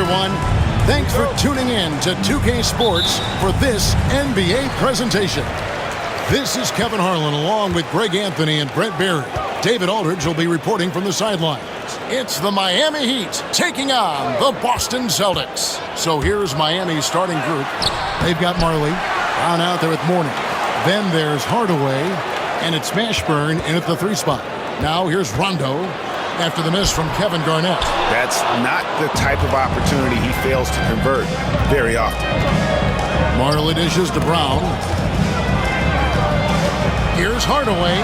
everyone. Thanks for tuning in to 2K Sports for this NBA presentation. This is Kevin Harlan along with Greg Anthony and Brent Barry. David Aldridge will be reporting from the sidelines. It's the Miami Heat taking on the Boston Celtics. So here's Miami's starting group. They've got Marley down out there with Mourning. Then there's Hardaway, and it's Mashburn in at the 3 spot. Now here's Rondo after the miss from Kevin Garnett. That's not the type of opportunity he fails to convert very often. Marley dishes to Brown. Here's Hardaway.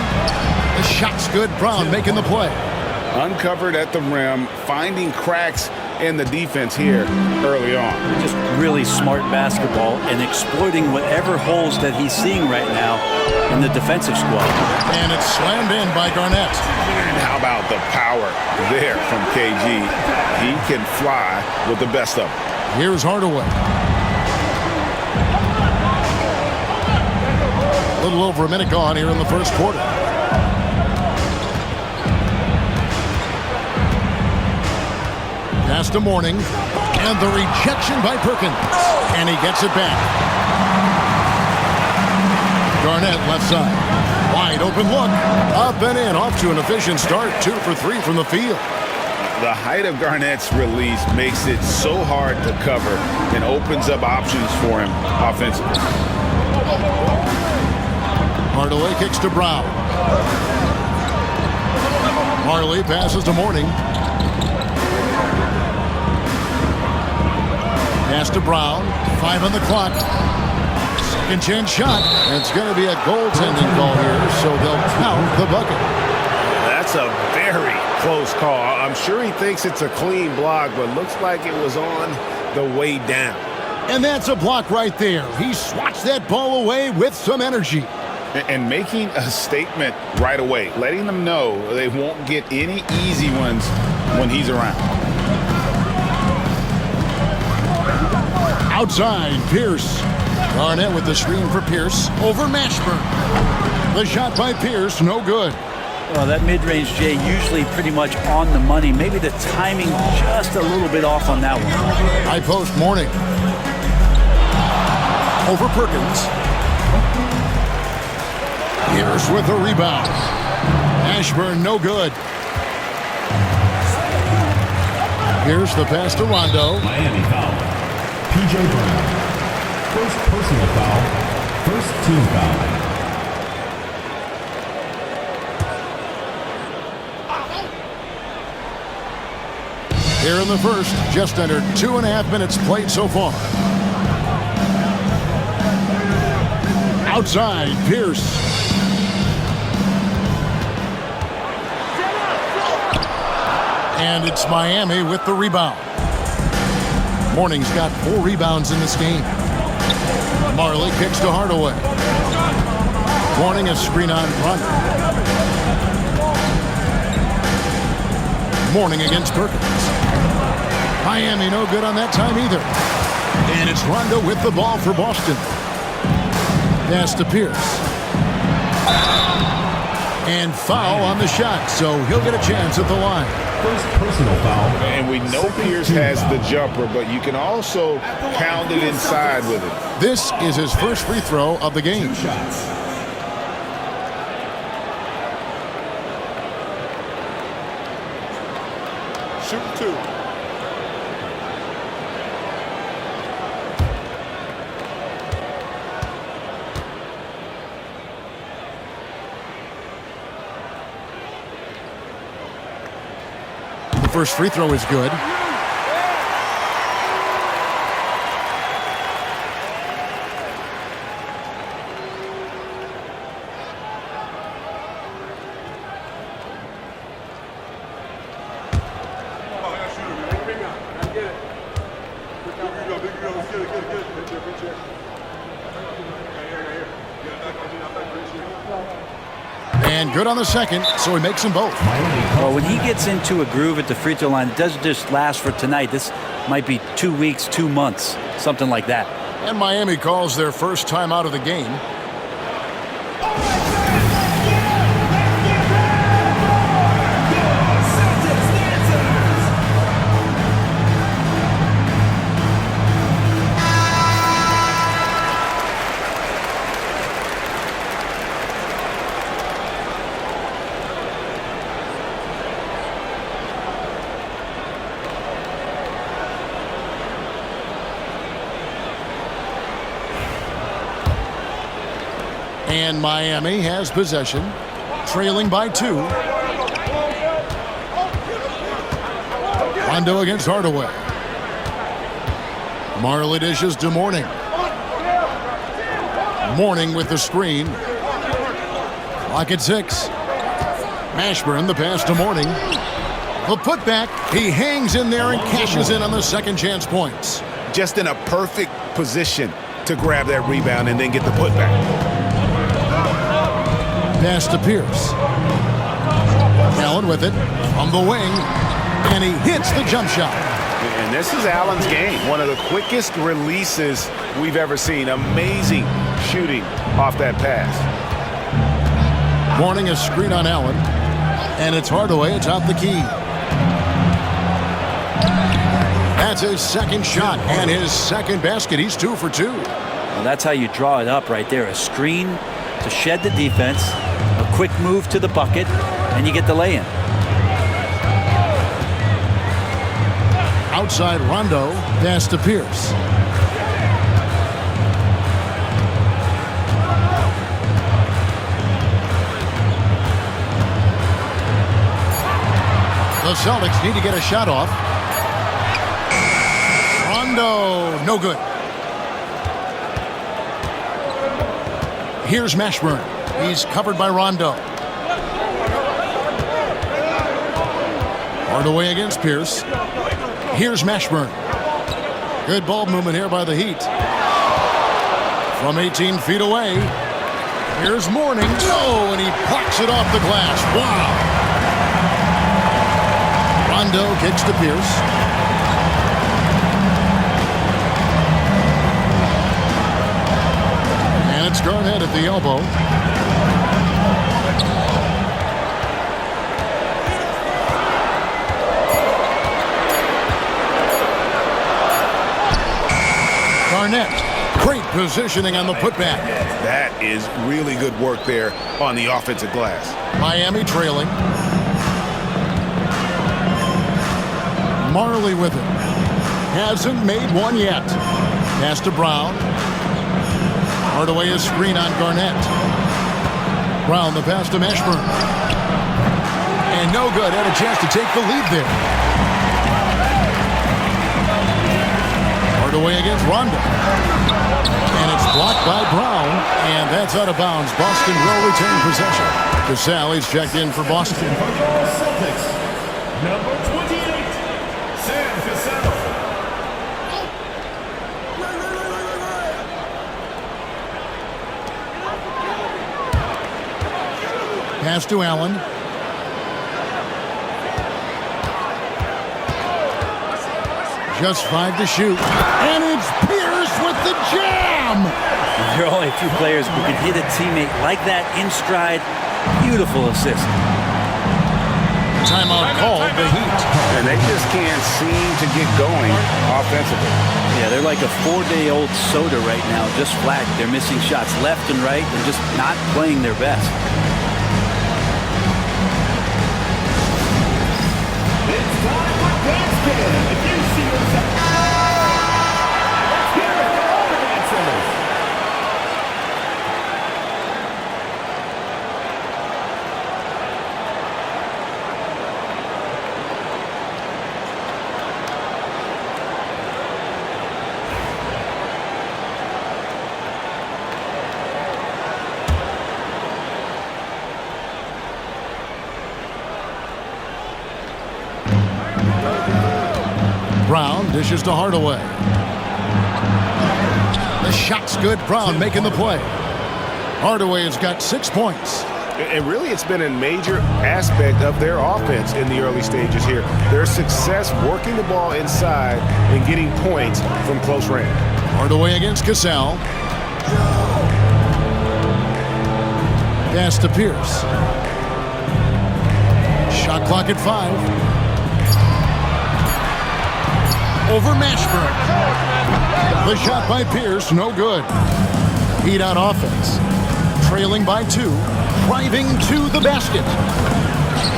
The shot's good. Brown making the play. Uncovered at the rim, finding cracks in the defense here early on. Just really smart basketball and exploiting whatever holes that he's seeing right now in the defensive squad. And it's slammed in by Garnett. And how about the power there from KG? He can fly with the best of them. Here's Hardaway. A little over a minute gone here in the first quarter. Pass to Mourning. And the rejection by Perkins. And he gets it back. Garnett left side. Wide open look. Up and in. Off to an efficient start. 2 for 3 from the field. The height of Garnett's release makes it so hard to cover and opens up options for him offensively. Hardaway kicks to Brown. Marley passes to Mourning. Pass to Brown. 5 on the clock. Second chance shot. And it's going to be a goaltending call here, so they'll count the bucket. That's a very close call. I'm sure he thinks it's a clean block, but looks like it was on the way down. And that's a block right there. He swats that ball away with some energy. And making a statement right away, letting them know they won't get any easy ones when he's around. Outside, Pierce. Garnett with the screen for Pierce over Mashburn. The shot by Pierce, no good. Well, that mid-range, Jay, usually pretty much on the money. Maybe the timing just a little bit off on that one. High post Mourning. Over Perkins. Pierce with a rebound. Mashburn, no good. Here's the pass to Rondo. Miami foul. P.J. Brown. First personal foul. First team foul. Here in the first, just under 2.5 minutes played so far. Outside, Pierce. And it's Miami with the rebound. Mourning's got 4 rebounds in this game. Marley kicks to Hardaway. Mourning a screen on run. Mourning against Perkins. Miami no good on that time either. And it's Rondo with the ball for Boston. Pass to Pierce. And foul on the shot, so he'll get a chance at the line. First personal foul. And we know Pierce has the jumper, but you can also pound it inside with it. This is his first free throw of the game. 2 shots. Shoot 2. The first free throw is good. And good on the second, so he makes them both. Well, when he gets into a groove at the free throw line, it doesn't just last for tonight. This might be 2 weeks, 2 months, something like that. And Miami calls their first time out of the game. And Miami has possession, trailing by 2. Rondo against Hardaway. Marley dishes to Mourning. Mourning with the screen. Clock at 6. Mashburn, the pass to Mourning. The putback. He hangs in there and cashes in on the second chance points. Just in a perfect position to grab that rebound and then get the putback. Pass to Pierce. Allen with it from the wing. And he hits the jump shot. And this is Allen's game. One of the quickest releases we've ever seen. Amazing shooting off that pass. Mourning a screen on Allen. And it's Hardaway atop the key. That's his second shot and his second basket. He's 2 for 2. Well, that's how you draw it up right there. A screen to shed the defense, a quick move to the bucket, and you get the lay-in. Outside Rondo, pass to Pierce. The Celtics need to get a shot off. Rondo, no good. Here's Mashburn. He's covered by Rondo. Hardaway against Pierce. Here's Mashburn. Good ball movement here by the Heat. From 18 feet away. Here's Mourning. Oh, and he plucks it off the glass. Wow. Rondo kicks to Pierce. And it's Garnett at the elbow. Garnett, great positioning on the putback. That is really good work there on the offensive glass. Miami trailing. Marley with it. Hasn't made one yet. Pass to Brown. Hardaway is screen on Garnett. Brown the pass to Mashburn. And no good. Had a chance to take the lead there. Hardaway against Rondo. And it's blocked by Brown. And that's out of bounds. Boston will retain possession. Casale is checked in for Boston. Celtics, number 28, Sam Cassell. Pass to Allen. Just 5 to shoot. And it's Pierce with the jam! There are only a few players who can hit a teammate like that in stride. Beautiful assist. Timeout called the Heat. And they just can't seem to get going offensively. Yeah, they're like a 4-day-old soda right now, just flat. They're missing shots left and right and just not playing their best. It's time for basket. If you see yourself, let's hear it for all the dancers. Brown dishes to Hardaway. The shot's good. Brown making the play. Hardaway has got 6 points. And really, it's been a major aspect of their offense in the early stages here. Their success working the ball inside and getting points from close range. Hardaway against Casale. Pass to Pierce. Shot clock at 5. Over Mashburn. The shot by Pierce, no good. Heat on offense. Trailing by 2. Driving to the basket.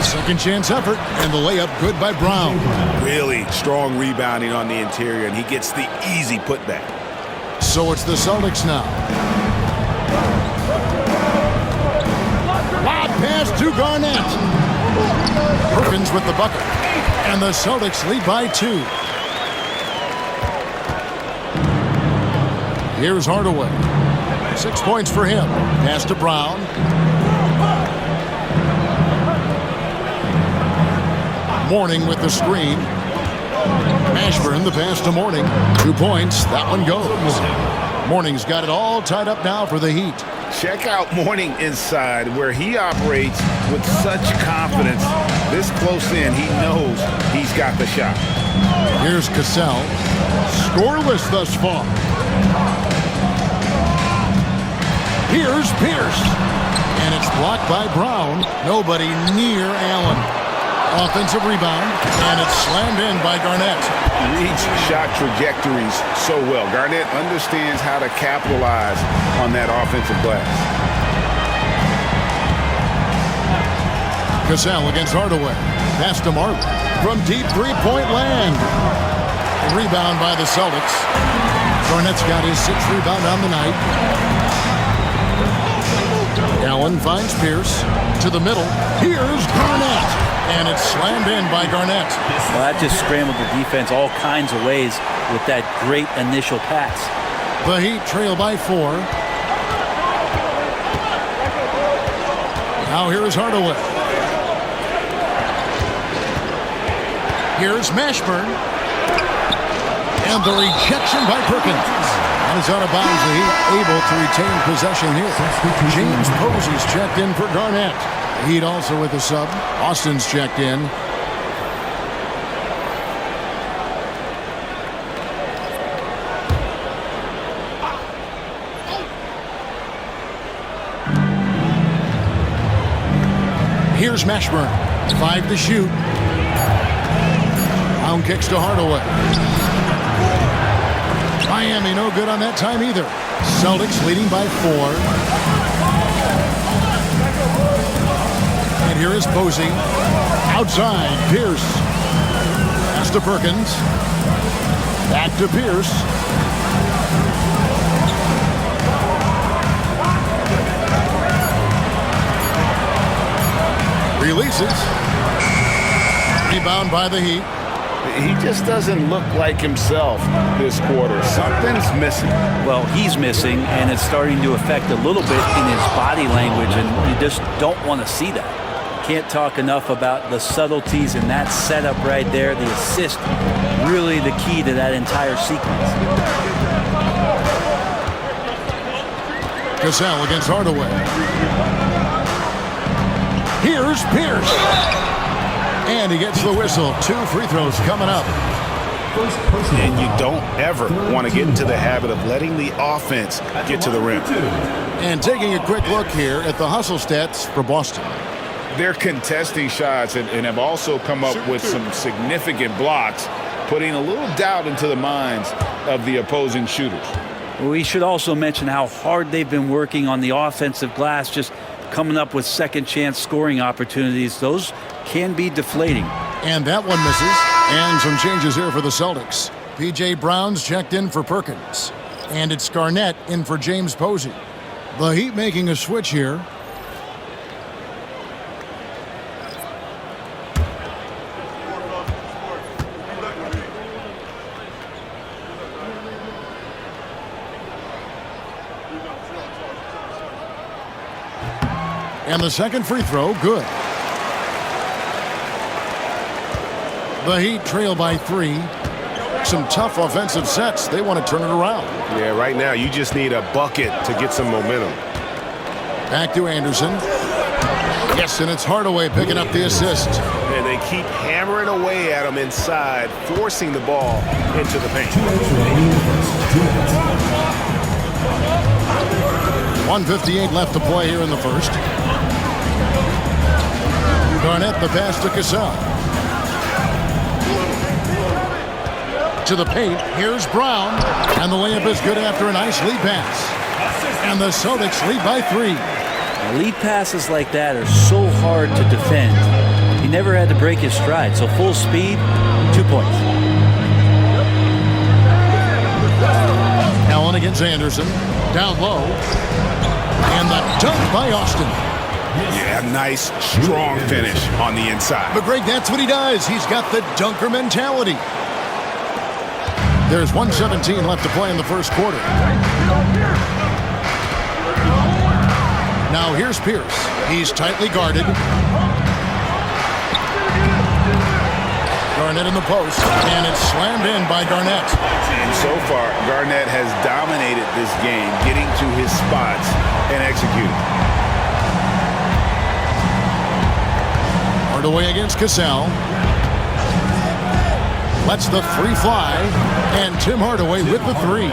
Second chance effort, and the layup good by Brown. Really strong rebounding on the interior, and he gets the easy putback. So it's the Celtics now. pass to Garnett. Perkins with the bucket. And the Celtics lead by 2. Here's Hardaway. 6 points for him. Pass to Brown. Morning with the screen. Mashburn the pass to Morning. 2 points. That one goes. Morning's got it all tied up now for the Heat. Check out Morning inside where he operates with such confidence. This close in, he knows he's got the shot. Here's Cassell. Scoreless thus far. Here's Pierce. And it's blocked by Brown. Nobody near Allen. Offensive rebound. And it's slammed in by Garnett. Reads shot trajectories so well. Garnett understands how to capitalize on that offensive glass. Cassell against Hardaway. Pass to Martin from deep three-point land. Rebound by the Celtics. Garnett's got his 6th rebound on the night. Allen finds Pierce to the middle. Here's Garnett. And it's slammed in by Garnett. Well, that just scrambled the defense all kinds of ways with that great initial pass. The Heat trail by 4. Now here's Hardaway. Here's Mashburn. And the rejection by Perkins. And it's out of bounds. The Heat able to retain possession here. James Posey's checked in for Garnett. Heat also with a sub. Austin's checked in. Here's Mashburn. 5 to shoot. Brown kicks to Hardaway. Miami no good on that time either. Celtics leading by 4. And here is Posey. Outside, Pierce. Pass to Perkins. Back to Pierce. Releases. Rebound by the Heat. He just doesn't look like himself this quarter. Something's missing. Well, he's missing, and it's starting to affect a little bit in his body language, and you just don't want to see that. Can't talk enough about the subtleties in that setup right there. The assist, really the key to that entire sequence. Cassell against Hardaway. Here's Pierce. And he gets the whistle. 2 free throws coming up. And you don't ever want to get into the habit of letting the offense get to the rim. And taking a quick look here at the hustle stats for Boston. They're contesting shots and have also come up with some significant blocks, putting a little doubt into the minds of the opposing shooters. We should also mention how hard they've been working on the offensive glass, just coming up with second chance scoring opportunities. Those can be deflating. And that one misses. And some changes here for the Celtics. P.J. Brown's checked in for Perkins. And it's Garnett in for James Posey. The Heat making a switch here. And the second free throw, good. The Heat trail by 3. Some tough offensive sets. They want to turn it around. Yeah, right now you just need a bucket to get some momentum. Back to Anderson. Yes, and it's Hardaway picking up the assist. And they keep hammering away at him inside, forcing the ball into the paint. 1:58 left to play here in the first. Garnett the pass to Cassell. To the paint, here's Brown. And the layup is good after a nice lead pass. And the Celtics lead by 3. Lead passes like that are so hard to defend. He never had to break his stride, so full speed, 2 points. Allen against Anderson. Down low. And the dunk by Austin. Yeah, nice, strong finish on the inside. But Greg, that's what he does. He's got the dunker mentality. There's 1:17 left to play in the first quarter. Now here's Pierce. He's tightly guarded. Garnett in the post, and it's slammed in by Garnett. And so far, Garnett has dominated this game, getting to his spots and executing. Hardaway against Cassell. Lets the three fly, and Tim Hardaway with the three.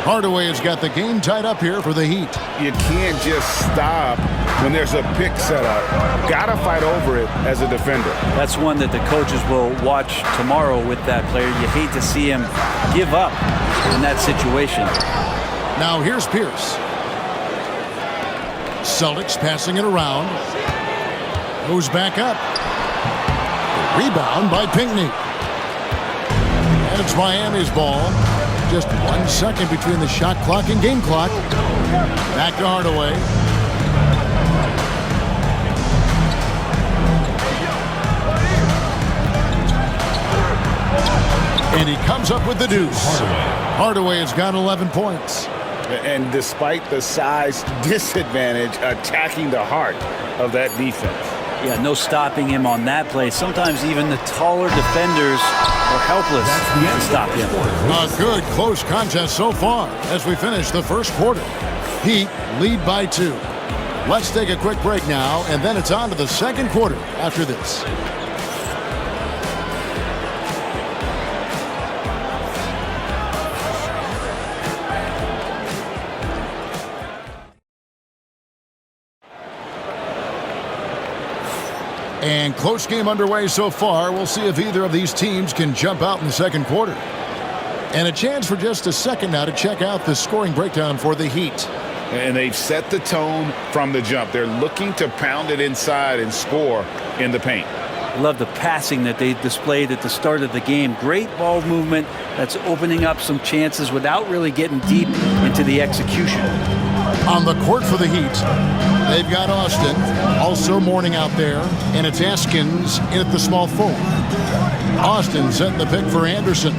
Hardaway has got the game tied up here for the Heat. You can't just stop when there's a pick set up. Gotta fight over it as a defender. That's one that the coaches will watch tomorrow with that player. You hate to see him give up in that situation. Now here's Pierce. Celtics passing it around. Goes back up. Rebound by Pinckney. And it's Miami's ball. Just 1 second between the shot clock and game clock. Back to Hardaway. And he comes up with the deuce. Hardaway has got 11 points. And despite the size disadvantage, attacking the heart of that defense. Yeah, no stopping him on that play. Sometimes even the taller defenders are helpless to stop him. A good close contest so far as we finish the first quarter. Heat lead by 2. Let's take a quick break now, and then it's on to the second quarter after this. And close game underway so far. We'll see if either of these teams can jump out in the second quarter. And a chance for just a second now to check out the scoring breakdown for the Heat. And they've set the tone from the jump. They're looking to pound it inside and score in the paint. I love the passing that they displayed at the start of the game. Great ball movement that's opening up some chances without really getting deep into the execution. On the court for the Heat, they've got Austin, also Mourning out there, and it's Askins in at the small forward. Austin setting the pick for Anderson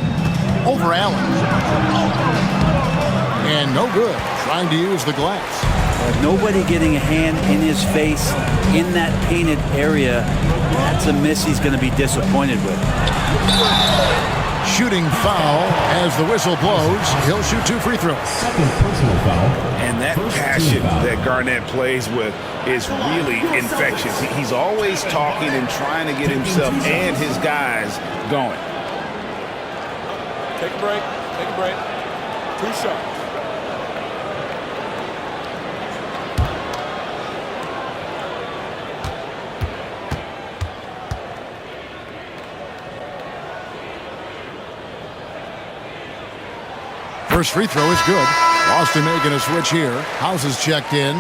over Allen. And no good, trying to use the glass. Nobody getting a hand in his face in that painted area. That's a miss he's going to be disappointed with. Shooting foul as the whistle blows. He'll shoot 2 free throws. Second personal foul. And that passion that Garnett plays with is really infectious. He's always talking and trying to get himself and his guys going. Take a break. Take a break. 2 shots. First free throw is good. Austin making a switch here. House is checked in.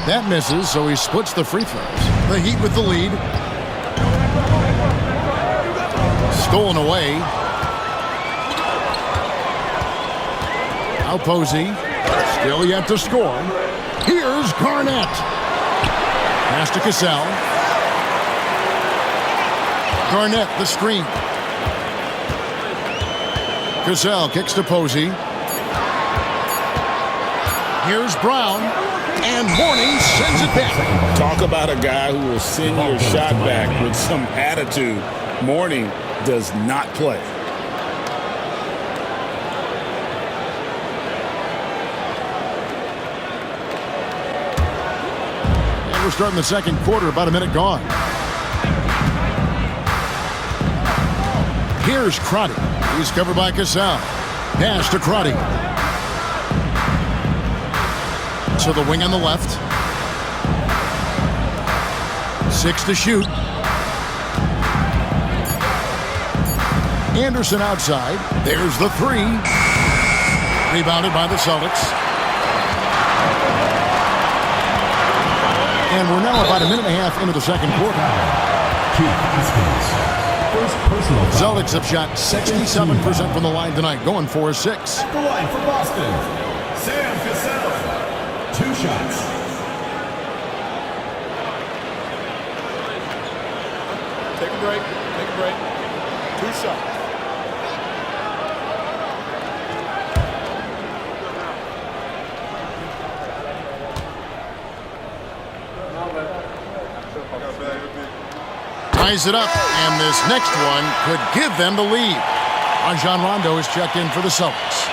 That misses, so he splits the free throws. The Heat with the lead. Stolen away. Now Posey, still yet to score. Here's Garnett. Pass to Cassell. Garnett, the screen. Cassell kicks to Posey. Here's Brown. And Mourning sends it back. Talk about a guy who will send your shot back with some attitude. Mourning does not play. We're starting the second quarter, about a minute gone. Here's Crotty. He's covered by Cassell. Pass to Crotty. To the wing on the left. 6 to shoot. Anderson outside. There's the 3. Rebounded by the Celtics. And we're now about a minute and a half into the second quarter. First personal foul. Celtics have shot 67% from the line tonight, going 4-6. At the line for Boston, Sam Cassell. 2 shots. Take a break. Take a break. 2 shots. Ties it up, and this next one could give them the lead. Rajon Rondo is checked in for the Celtics.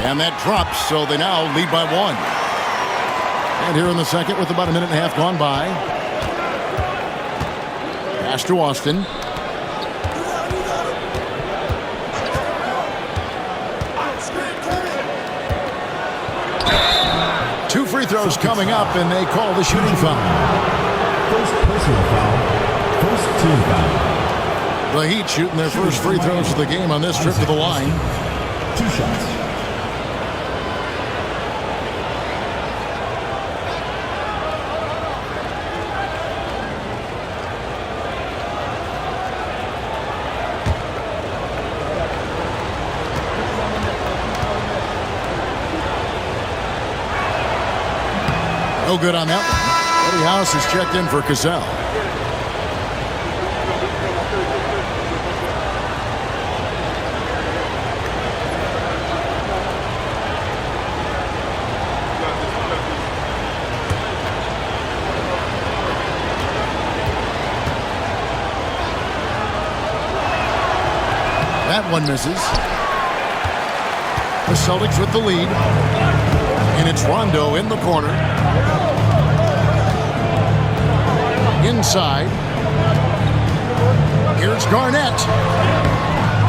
And that drops, so they now lead by 1. And here in the second, with about a minute and a half gone by. Pass to Austin. Two free throws coming up, and they call the shooting foul. First personal foul. First team foul. The Heat shooting their first free throws of the game on this trip to the line. 2 shots. No good on that one. Eddie House is checked in for Cassell. That one misses. The Celtics with the lead. And it's Rondo in the corner. Inside. Here's Garnett.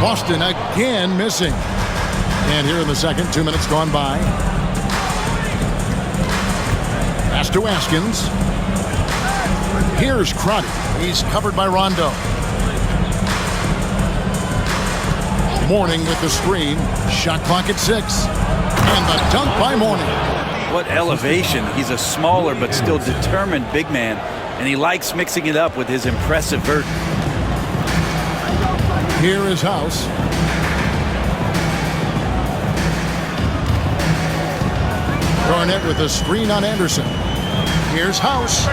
Boston again missing. And here in the second, 2 minutes gone by. Pass to Askins. Here's Crotty. He's covered by Rondo. Mourning with the screen. Shot clock at 6. And the dunk by Mourning. What elevation. He's a smaller but still determined big man. And he likes mixing it up with his impressive vert. Here is House. Garnett with a screen on Anderson. Here's House.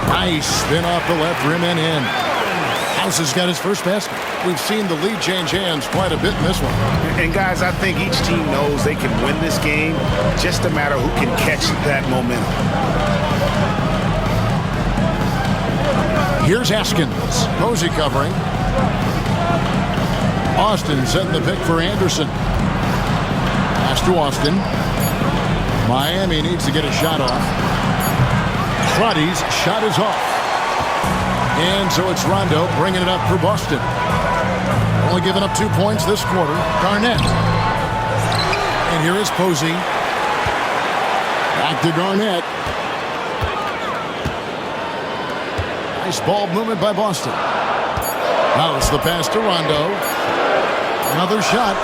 Nice spin off the left rim and in. House has got his first basket. We've seen the lead change hands quite a bit in this one. And guys, I think each team knows they can win this game. Just a matter who can catch that momentum. Here's Askins. Posey covering. Austin setting the pick for Anderson. Pass to Austin. Miami needs to get a shot off. Crotty's shot is off. And so it's Rondo bringing it up for Boston. Only giving up 2 points this quarter. Garnett. And here is Posey. Back to Garnett. Nice ball movement by Boston. Now it's the pass to Rondo. Another shot.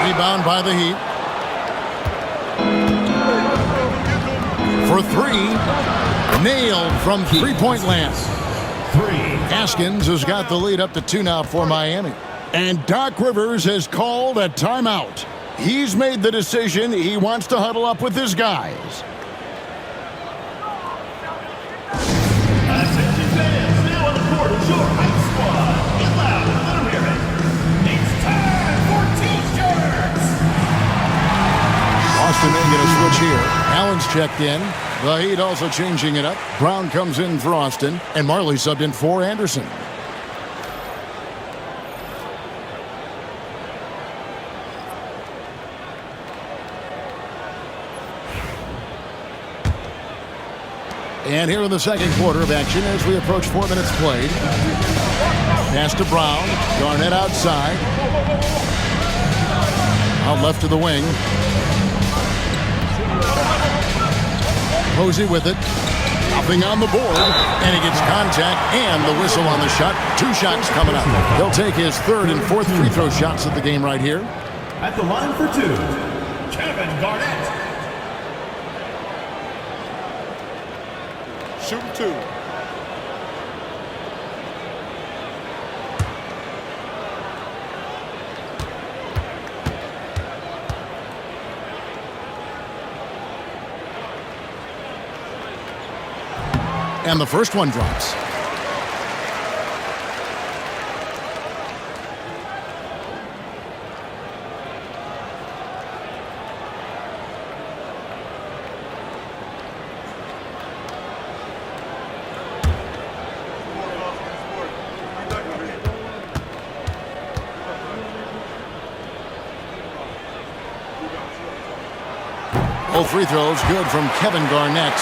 Rebound by the Heat. For 3. Nailed from three-point land. 3. Askins has got the lead up to 2 now for Miami. And Doc Rivers has called a timeout. He's made the decision. He wants to huddle up with his guys. Attention fans, now on the court is your hype squad. Get loud and let 'em hear it. It's time for T-shirts. Boston may get a switch here. Allen's checked in. The Heat also changing it up. Brown comes in for Austin. And Marley subbed in for Anderson. And here in the second quarter of action as we approach 4 minutes played. Pass to Brown. Garnett outside. Out left to the wing. Posey with it. Nothing on the board. And he gets contact and the whistle on the shot. 2 shots coming up. He'll take his 3rd and 4th free throw shots of the game right here. At the line for 2, Kevin Garnett. Shooting 2. And the first one drops. Both free throws good from Kevin Garnett.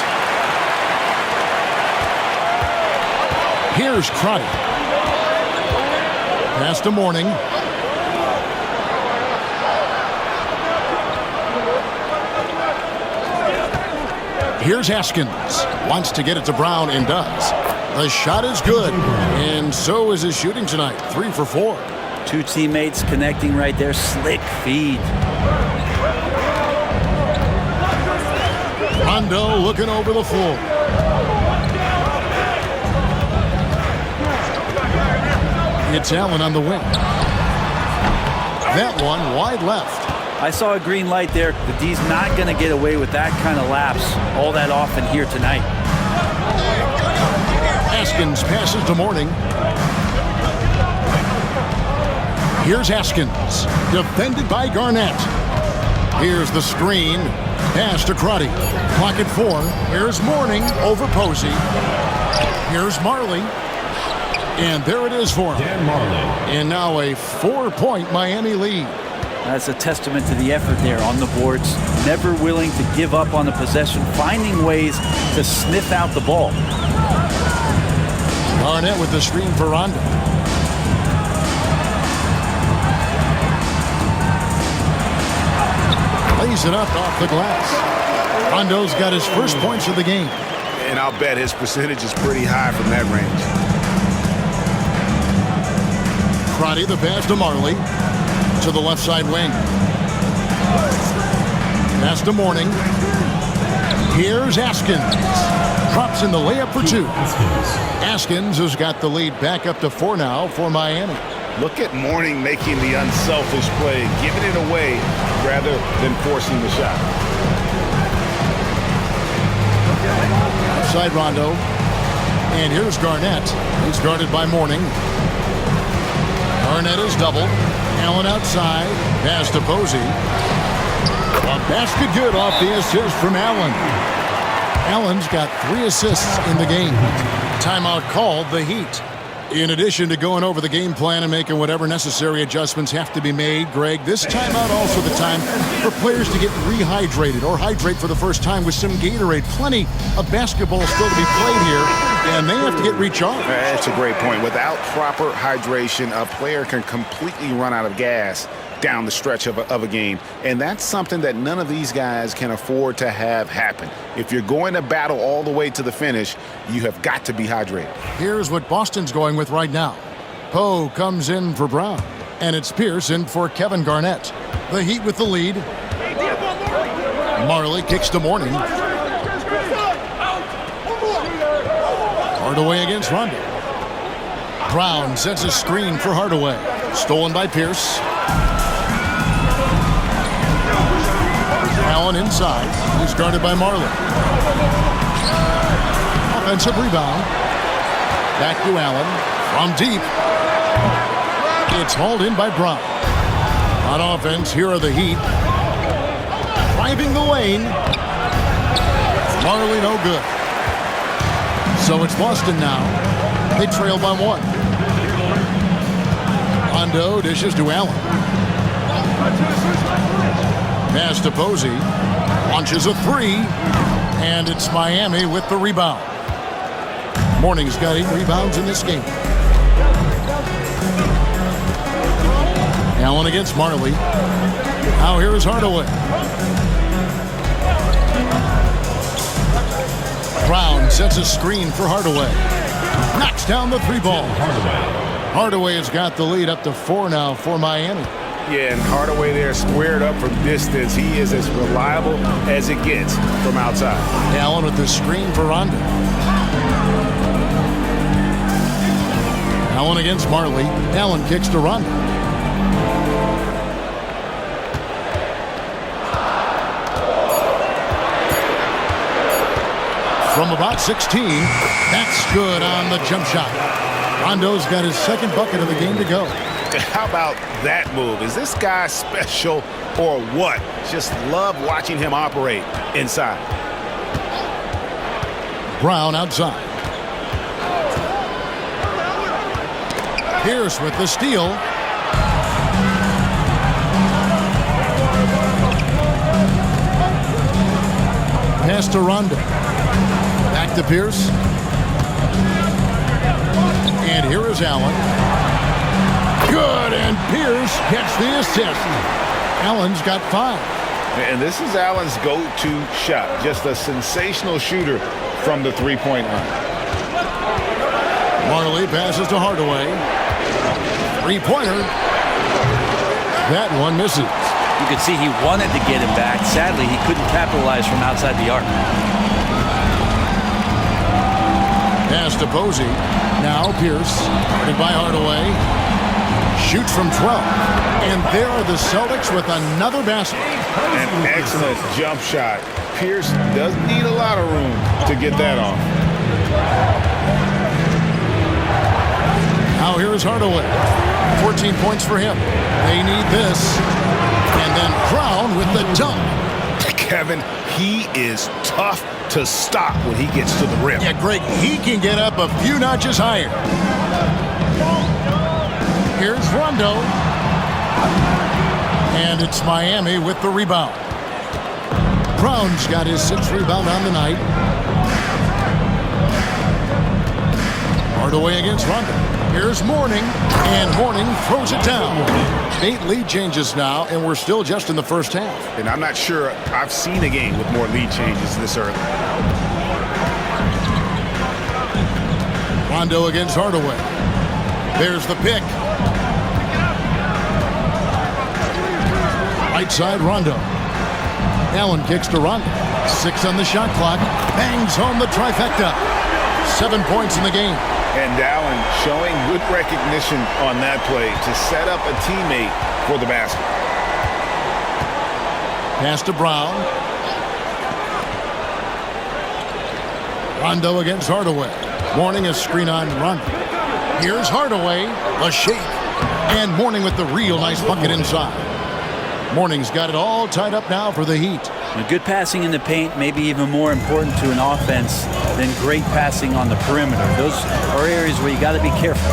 Here's Crotty. Pass to Mourning. Here's Haskins. Wants to get it to Brown and does. The shot is good. And so is his shooting tonight. 3 for 4. 2 teammates connecting right there. Slick feed. Rondo looking over the floor. It's Allen on the wing. That one wide left. I saw a green light there. The D's not going to get away with that kind of lapse all that often here tonight. Haskins passes to Mourning. Here's Haskins. Defended by Garnett. Here's the screen. Pass to Crotty. Clock at 4. Here's Mourning over Posey. Here's Marley. And there it is for him. And now a 4-point Miami lead. That's a testament to the effort there on the boards. Never willing to give up on the possession. Finding ways to sniff out the ball. Garnett with the screen for Rondo. Lays it up off the glass. Rondo's got his first points of the game. And I'll bet his percentage is pretty high from that range. Crotty the pass to Marley. To the left side wing. Pass to Mourning. Here's Haskins. Drops in the layup for 2. Haskins has got the lead back up to 4 now for Miami. Look at Mourning making the unselfish play, giving it away rather than forcing the shot. Outside Rondo. And here's Garnett. He's guarded by Mourning. Garnett is doubled. Allen outside. Pass to Posey. A basket good off the assist from Allen. Allen's got 3 assists in the game. Timeout called the Heat. In addition to going over the game plan and making whatever necessary adjustments have to be made, Greg, this timeout also the time for players to get rehydrated or hydrate for the first time with some Gatorade. Plenty of basketball still to be played here, and they have to get recharged. That's a great point. Without proper hydration, a player can completely run out of gas down the stretch of a game. And that's something that none of these guys can afford to have happen. If you're going to battle all the way to the finish, you have got to be hydrated. Here's what Boston's going with right now. Poe comes in for Brown, and it's Pierce in for Kevin Garnett. The Heat with the lead. Marley kicks to Mourning. Hardaway against Rondo. Brown sets a screen for Hardaway. Stolen by Pierce. Allen inside. He's guarded by Marley. Offensive rebound. Back to Allen. From deep. It's hauled in by Brown. On offense, here are the Heat. Driving the lane. Marley no good. So it's Boston now. They trail by 1. Rondo dishes to Allen. Pass to Posey. Launches a 3. And it's Miami with the rebound. Mourning's got 8 rebounds in this game. Allen against Marley. Now here is Hardaway. Brown sets a screen for Hardaway. Knocks down the three ball. Hardaway has got the lead up to 4 now for Miami. Yeah, and Hardaway there squared up from distance. He is as reliable as it gets from outside. Allen with the screen for Rondo. Allen against Marley. Allen kicks to Rondo. From about 16, that's good on the jump shot. Rondo's got his second bucket of the game to go. How about that move? Is this guy special or what? Just love watching him operate inside. Brown outside. Pierce with the steal. Pass to Rondo. Back to Pierce. And here is Allen. Good, and Pierce gets the assist. Allen's got 5. And this is Allen's go-to shot. Just a sensational shooter from the three-point line. Marley passes to Hardaway. Three-pointer. That one misses. You could see he wanted to get it back. Sadly, he couldn't capitalize from outside the arc. Pass to Posey. Now Pierce. Guarded by Hardaway. Shoots from 12. And there are the Celtics with another basket. An excellent jump shot. Pierce doesn't need a lot of room to get that off. Now here is Hardaway. 14 points for him. They need this. And then Brown with the dunk. Kevin, he is tough to stop when he gets to the rim. Yeah, Greg, he can get up a few notches higher. Here's Rondo. And it's Miami with the rebound. Brown's got his 6th rebound on the night. Hardaway against Rondo. Here's Mourning, and Mourning throws it down. 8 lead changes now, and we're still just in the first half. And I'm not sure I've seen a game with more lead changes this early. Rondo against Hardaway. There's the pick. Right side, Rondo. Allen kicks to Rondo. 6 on the shot clock. Bangs home the trifecta. 7 points in the game. And Allen showing good recognition on that play to set up a teammate for the basket. Pass to Brown. Rondo against Hardaway. Mourning a screen on Rondo. Here's Hardaway. A shake. And Mourning with the real nice bucket inside. Mourning's got it all tied up now for the Heat. Good passing in the paint may be even more important to an offense than great passing on the perimeter. Those are areas where you got to be careful.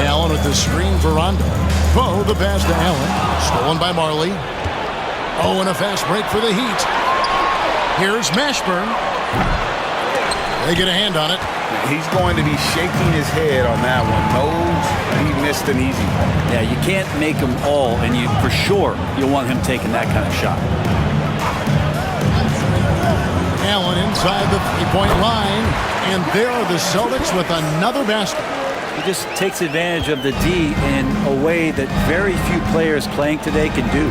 Allen with the screen for Rondo. Poe the pass to Allen. Stolen by Marley. Oh, and a fast break for the Heat. Here's Mashburn. They get a hand on it. He's going to be shaking his head on that one. Knows he missed an easy one. Yeah, you can't make them all, and you for sure you'll want him taking that kind of shot. Allen inside the three-point line, and there are the Celtics with another basket. He just takes advantage of the D in a way that very few players playing today can do.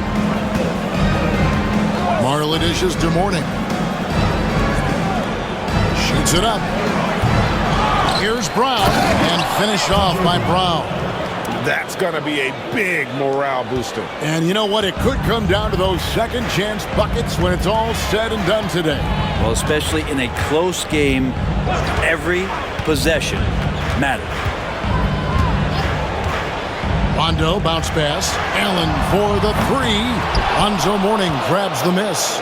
Marley dishes to Mourning. Shoots it up. Here's Brown, and finished off by Brown. That's going to be a big morale booster. And you know what? It could come down to those second chance buckets when it's all said and done today. Well, especially in a close game, every possession matters. Rondo bounce pass. Allen for the 3. Lonzo Mourning grabs the miss.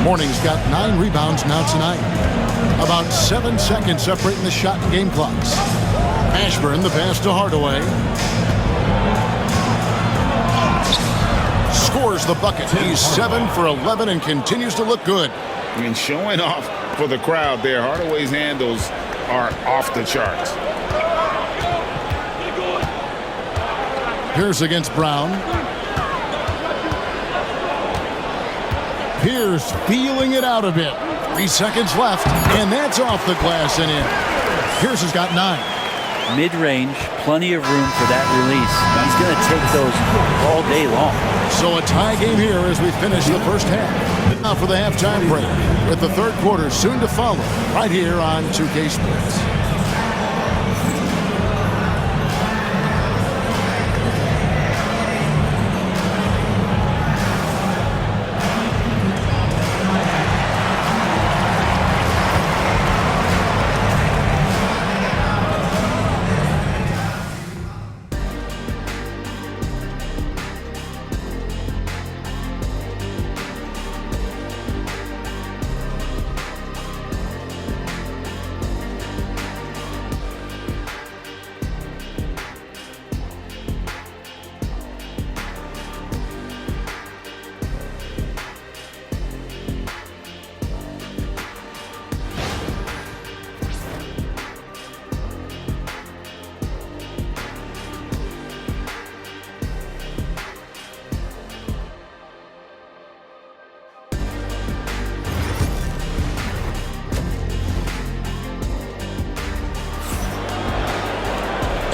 Mourning's got 9 rebounds now tonight. About 7 seconds separating the shot and game clocks. Ashburn the pass to Hardaway. Scores the bucket. He's 7 for 11 and continues to look good. And showing off for the crowd there. Hardaway's handles are off the charts. Pierce against Brown. Pierce feeling it out a bit. 3 seconds left, and that's off the glass and in. Pierce has got 9. Mid-range, plenty of room for that release. He's going to take those all day long. So a tie game here as we finish the first half. Now for the halftime break, with the third quarter soon to follow, right here on 2K Sports.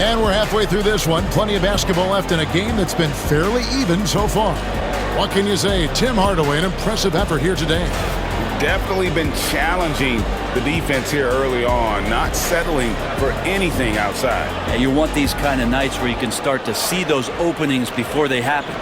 And we're halfway through this one. Plenty of basketball left in a game that's been fairly even so far. What can you say? Tim Hardaway, an impressive effort here today. Definitely been challenging the defense here early on, not settling for anything outside. And you want these kind of nights where you can start to see those openings before they happen.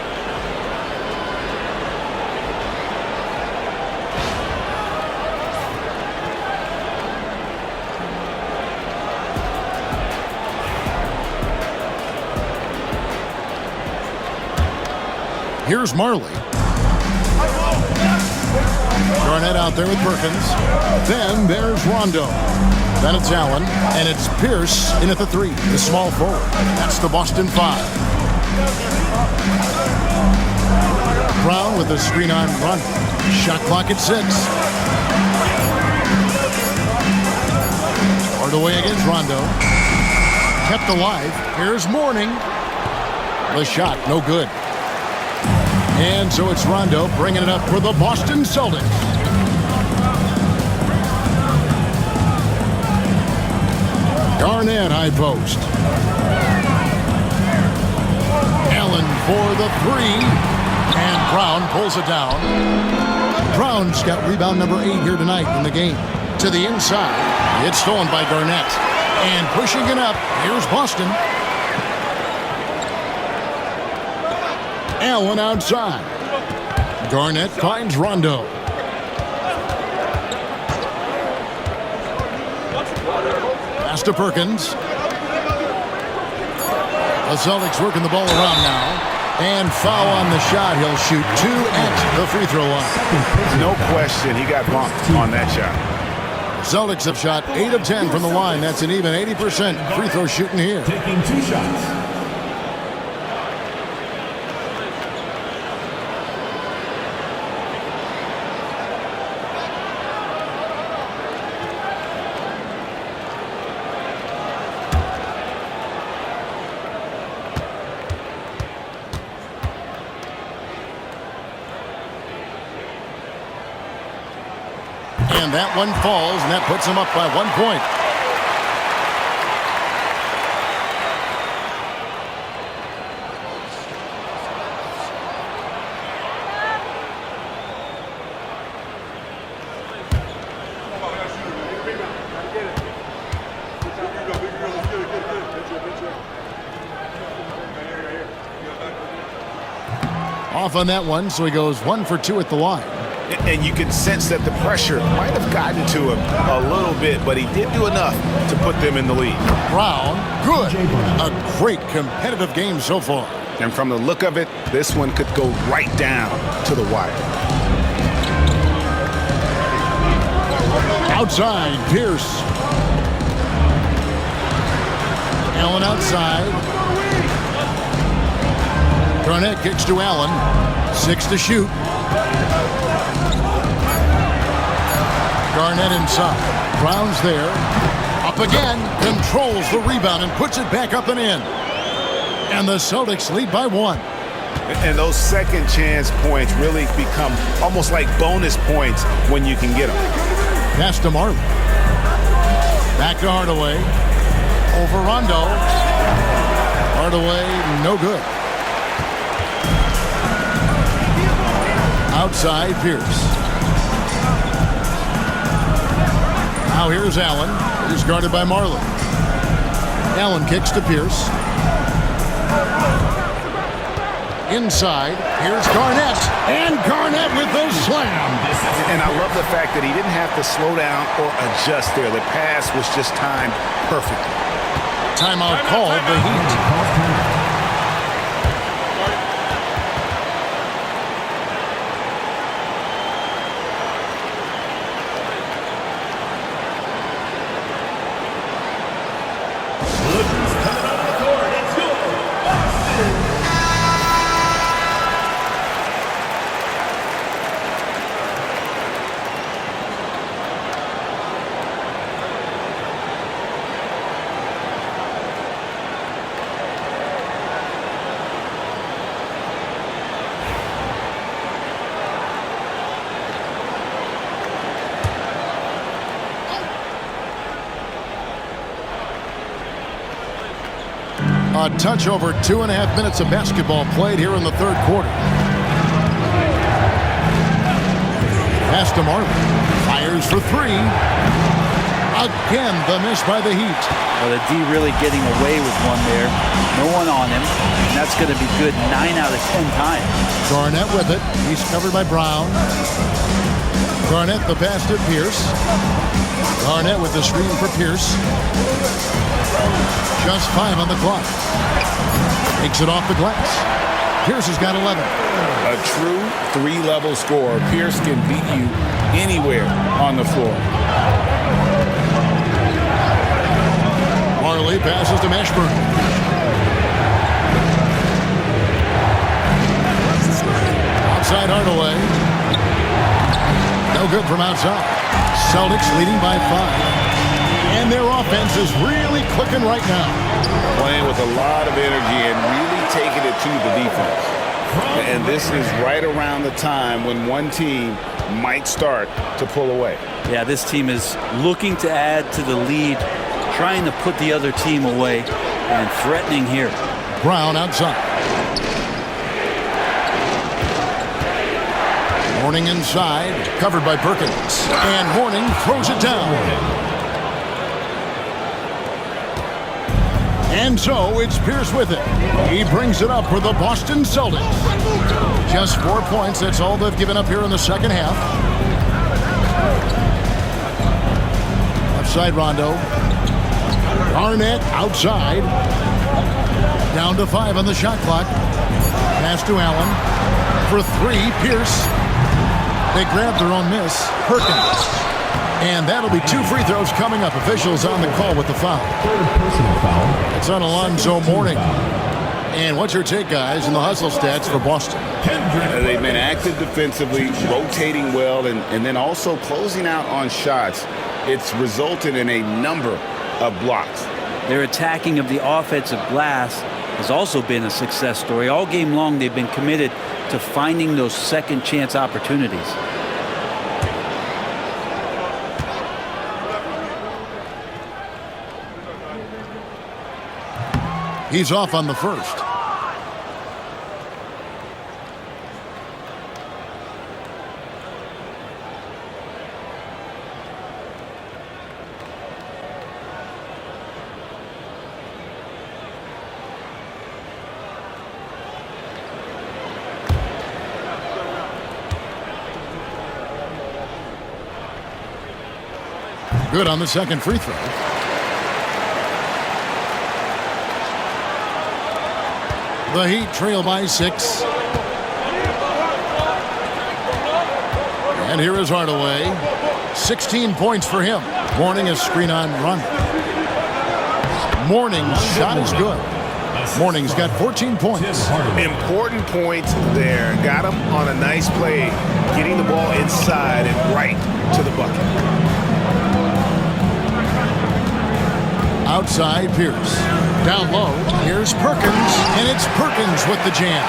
Here's Marley. Garnett out there with Perkins. Then there's Rondo. Then it's Allen. And it's Pierce in at the 3, the small forward. That's the Boston 5. Brown with the screen on Rondo. Shot clock at 6. Hardaway against Rondo. Kept alive. Here's Mourning. The shot, no good. And so it's Rondo bringing it up for the Boston Celtics. Garnett high post. Allen for the 3. And Brown pulls it down. Brown's got rebound number 8 here tonight in the game. To the inside. It's stolen by Garnett. And pushing it up, here's Boston. Allen outside. Garnett finds Rondo. Pass to Perkins. The Celtics working the ball around now. And foul on the shot. He'll shoot 2 at the free throw line. No question, he got bumped on that shot. Celtics have shot 8 of 10 from the line. That's an even 80% free throw shooting here. Taking 2 shots. And that one falls, and that puts them up by 1 point. Off on that one, so he goes 1 for 2 at the line. And you can sense that the pressure might have gotten to him a little bit, but he did do enough to put them in the lead. Brown, good. A great competitive game so far. And from the look of it, this one could go right down to the wire. Outside, Pierce. Allen outside. Garnett kicks to Allen. 6 to shoot. Garnett inside. Brown's there. Up again. Controls the rebound and puts it back up and in. And the Celtics lead by 1. And those second chance points really become almost like bonus points when you can get them. Pass to Marley. Back to Hardaway. Over Rondo. Hardaway, no good. Outside, Pierce. Now here's Allen. He's guarded by Marley. Allen kicks to Pierce. Inside, here's Garnett. And Garnett with the slam. And I love the fact that he didn't have to slow down or adjust there. The pass was just timed perfectly. Timeout called the Heat. A touch over 2.5 minutes of basketball played here in the third quarter. Pass to Marley. Fires for three. Again, the miss by the Heat. Well, the D really getting away with one there. No one on him. And that's going to be good 9 out of 10 times. Garnett with it. He's covered by Brown. Garnett the pass to Pierce. Garnett with the screen for Pierce. Just 5 on the clock. Takes it off the glass. Pierce has got 11. A true three-level scorer. Pierce can beat you anywhere on the floor. Marley passes to Mashburn. Outside Hardaway. No good from outside. Celtics leading by 5. And their offense is really clicking right now. Playing with a lot of energy and really taking it to the defense. And this is right around the time when one team might start to pull away. Yeah, this team is looking to add to the lead, trying to put the other team away, and threatening here. Brown outside. Mourning inside, covered by Perkins. And Mourning throws it down. And so it's Pierce with it. He brings it up for the Boston Celtics. Just 4 points. That's all they've given up here in the second half. Left side Rondo. Garnett outside. Down to 5 on the shot clock. Pass to Allen. For 3, Pierce. They grabbed their own miss. Perkins. And that'll be 2 free throws coming up. Officials on the call with the foul. It's on Alonzo Mourning. And what's your take, guys, in the hustle stats for Boston? They've been active defensively, rotating well, and then also closing out on shots. It's resulted in a number of blocks. Their attacking of the offensive glass has also been a success story. All game long, they've been committed to finding those second chance opportunities. He's off on the first. Good on the second free throw. The Heat trail by 6. And here is Hardaway. 16 points for him. Mourning a screen on run. Mourning's shot is good. Mourning's got 14 points. Important points there. Got him on a nice play, getting the ball inside and right to the bucket. Outside Pierce. Down low. Here's Perkins. And it's Perkins Perkins with the jam.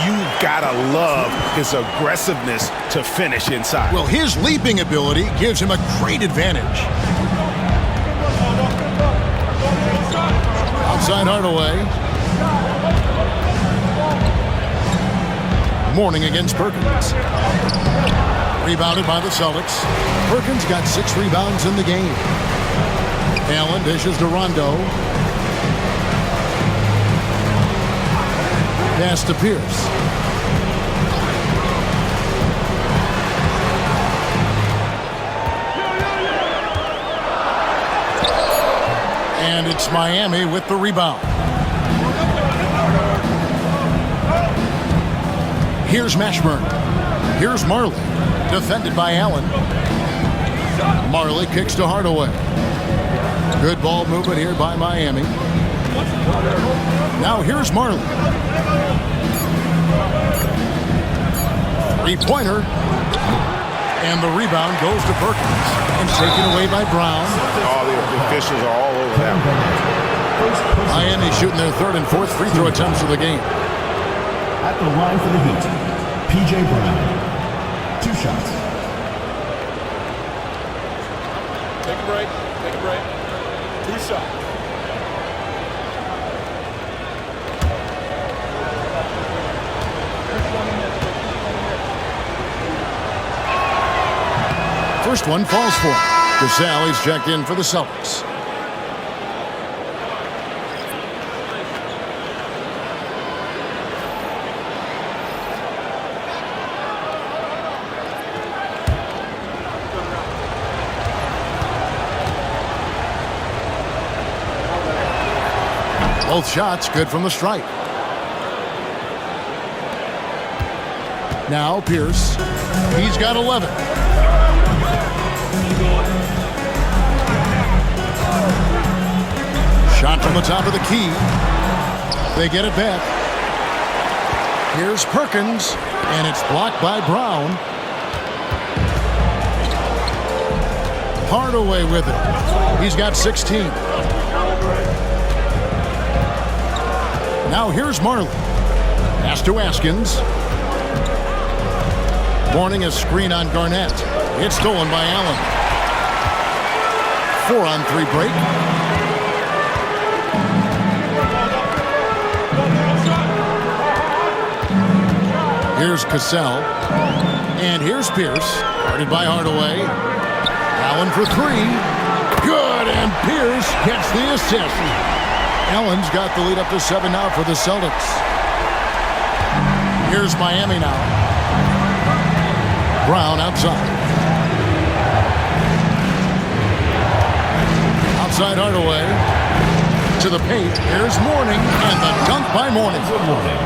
You've got to love his aggressiveness to finish inside. Well, his leaping ability gives him a great advantage. Outside Hardaway. Mourning against Perkins. Rebounded by the Celtics. Perkins got 6 rebounds in the game. Allen dishes to Rondo. Pass to Pierce. And it's Miami with the rebound. Here's Mashburn. Here's Marley. Defended by Allen. Marley kicks to Hardaway. Good ball movement here by Miami. Now here's Marley. 3-pointer. And the rebound goes to Perkins. And taken away by Brown. All the officials are all over that one. Miami shooting their 3rd and 4th free throw attempts of the game. At the line for the Heat, P.J. Brown. 2 shots. Take a break. Take a break. 2 shots. First one falls for him. Gasol is checked in for the Celtics. Both shots good from the stripe. Now Pierce. He's got 11. Shot from the top of the key. They get it back. Here's Perkins, and it's blocked by Brown. Hardaway with it. He's got 16. Now here's Marley. Pass to Askins. Warning a screen on Garnett. It's stolen by Allen. 4-on-3 break. Here's Cassell. And here's Pierce. Guarded by Hardaway. Allen for 3. Good, and Pierce gets the assist. Allen's got the lead up to 7 now for the Celtics. Here's Miami now. Brown outside. Outside Hardaway. To the paint. Here's Mourning, and the dunk by Mourning.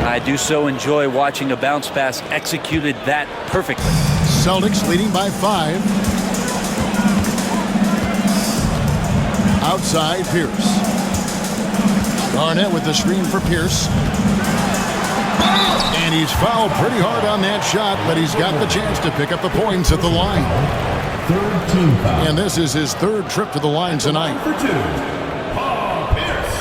I do so enjoy watching a bounce pass executed that perfectly. Celtics leading by 5. Outside Pierce. Garnett with the screen for Pierce. And he's fouled pretty hard on that shot, but he's got the chance to pick up the points at the line. 3rd team foul. And this is his 3rd trip to the line tonight. For 2, Paul Pierce.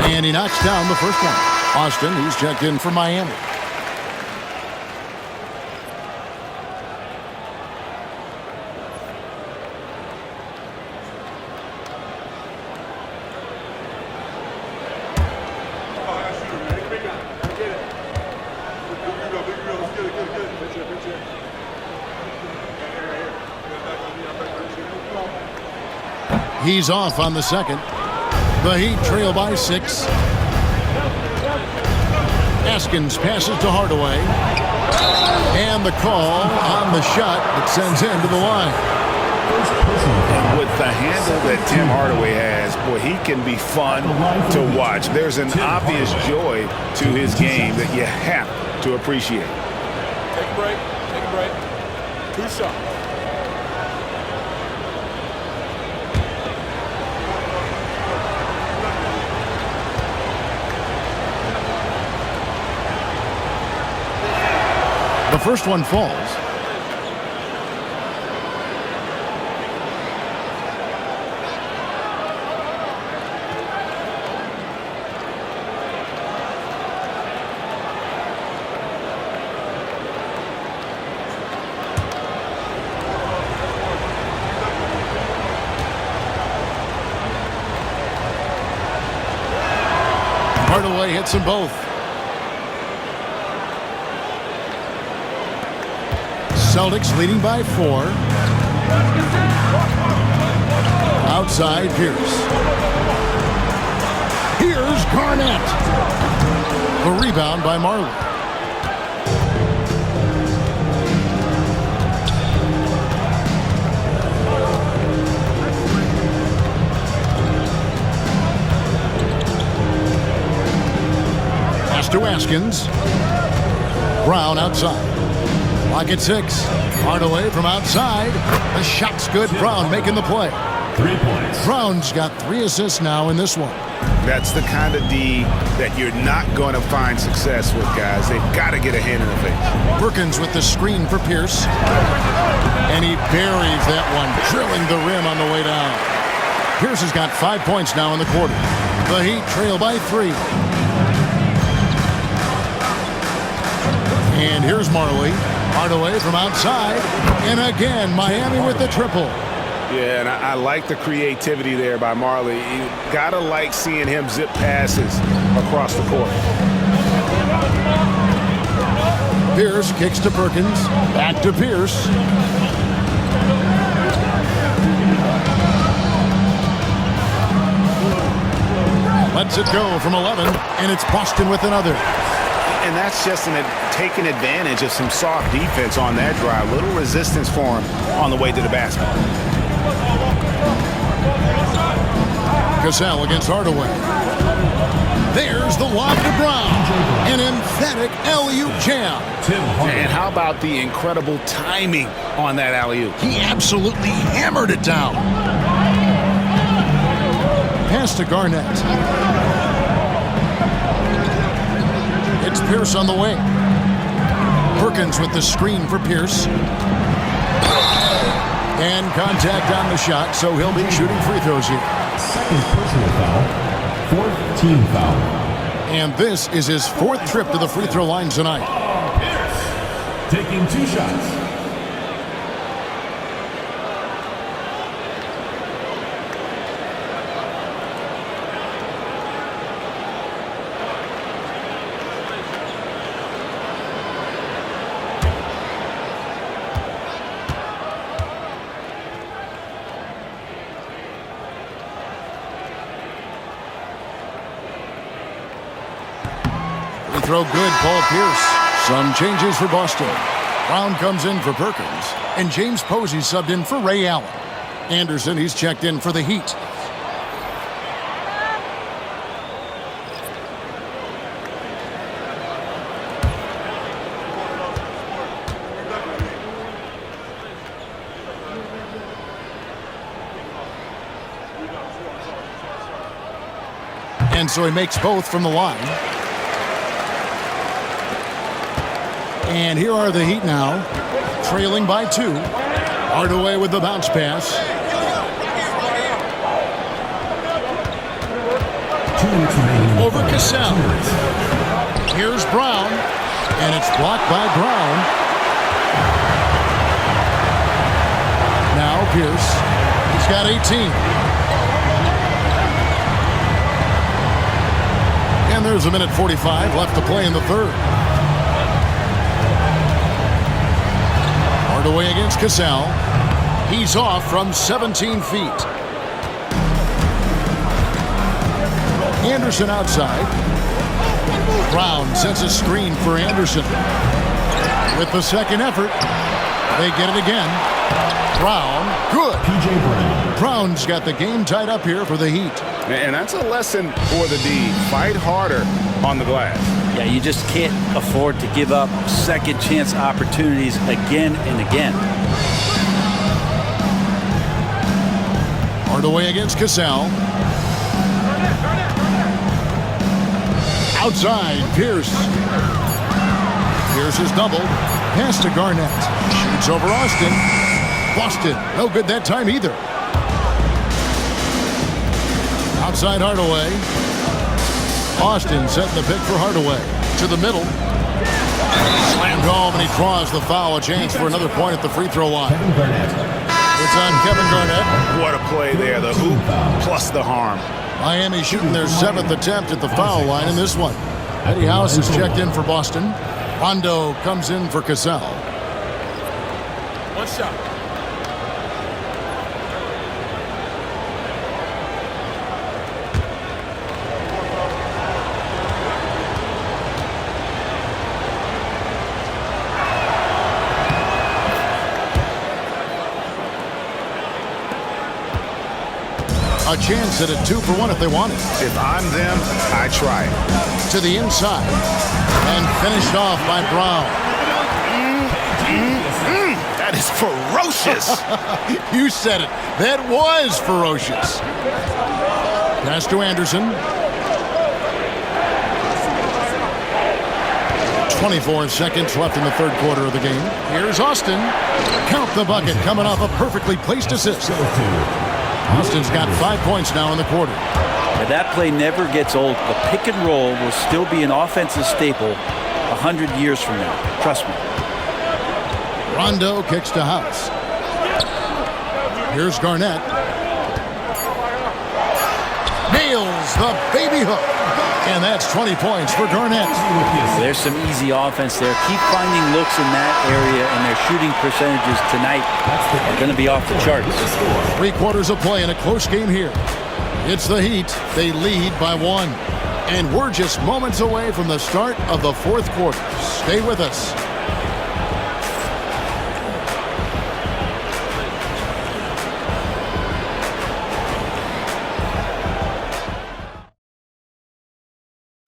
And he knocks down the first one. Austin, he's checked in for Miami. He's off on the second. The Heat trail by 6. Askins passes to Hardaway. And the call on the shot that sends him to the line. And with the handle that Tim Hardaway has, boy, he can be fun to watch. There's an obvious joy to his game that you have to appreciate. Take a break. Take a break. 2 shots. The first one falls. Hardaway hits them both. Celtics leading by 4. Outside Pierce. Here's Garnett. The rebound by Marley. Pass to Askins. Brown outside. Lock at 6. Hardaway from outside. The shot's good. Brown making the play. 3 points. Brown's got 3 assists now in this one. That's the kind of D that you're not going to find success with, guys. They've got to get a hand in the face. Perkins with the screen for Pierce. And he buries that one, drilling the rim on the way down. Pierce has got 5 points now in the quarter. The Heat trail by 3. And here's Marley. Hardaway from outside. And again, Miami with the triple. Yeah, and I like the creativity there by Marley. You got to like seeing him zip passes across the court. Pierce kicks to Perkins. Back to Pierce. Lets it go from 11, and it's Boston with another. And that's just taking advantage of some soft defense on that drive. Little resistance for him on the way to the basket. Cassell against Hardaway. There's the lob to Brown. An emphatic alley-oop jam. And how about the incredible timing on that alley-oop? He absolutely hammered it down. Pass to Garnett. It's Pierce on the wing. Perkins with the screen for Pierce. And contact on the shot, so he'll be shooting free throws here. Second personal foul. 4th team foul. And this is his 4th trip to the free throw line tonight. Pierce taking 2 shots. Throw good, Paul Pierce. Some changes for Boston. Brown comes in for Perkins, and James Posey subbed in for Ray Allen. Anderson, he's checked in for the Heat. And so he makes both from the line. And here are the Heat now, trailing by 2. Hardaway with the bounce pass. Over Cassell. Here's Brown, and it's blocked by Brown. Now Pierce. He's got 18. And there's a minute 45 left to play in the 3rd. Hardaway against Cassell. He's off from 17 feet. Anderson outside. Brown sets a screen for Anderson. With the second effort, they get it again. Brown, good. P.J. Brown. Brown's got the game tied up here for the Heat. And that's a lesson for the D. Fight harder on the glass. Yeah, you just can't afford to give up second chance opportunities again and again. Hardaway against Cassell. Outside, Pierce. Pierce is doubled. Pass to Garnett. Shoots over Austin. Boston, no good that time either. Outside Hardaway. Austin setting the pick for Hardaway. To the middle. Slammed home, and he draws the foul. A chance for another point at the free throw line. It's on Kevin Garnett. What a play there. The hoop plus the harm. Miami shooting their 7th attempt at the foul line in this one. Eddie House is checked in for Boston. Rondo comes in for Cassell. One shot. A chance at a 2-for-1 if they want it. If I'm them, I try it. To the inside. And finished off by Brown. That is ferocious. You said it. That was ferocious. Pass to Anderson. 24 seconds left in the third quarter of the game. Here's Austin. Count the bucket coming off a perfectly placed assist. Austin's got 5 points now in the quarter. Yeah, that play never gets old. The pick and roll will still be an offensive staple 100 years from now. Trust me. Rondo kicks to House. Here's Garnett. Nails the baby hook. And that's 20 points for Garnett. There's some easy offense there. Keep finding looks in that area, and their shooting percentages tonight are going to be off the charts. 3 quarters of play in a close game here. It's the Heat. They lead by 1. And we're just moments away from the start of the fourth quarter. Stay with us.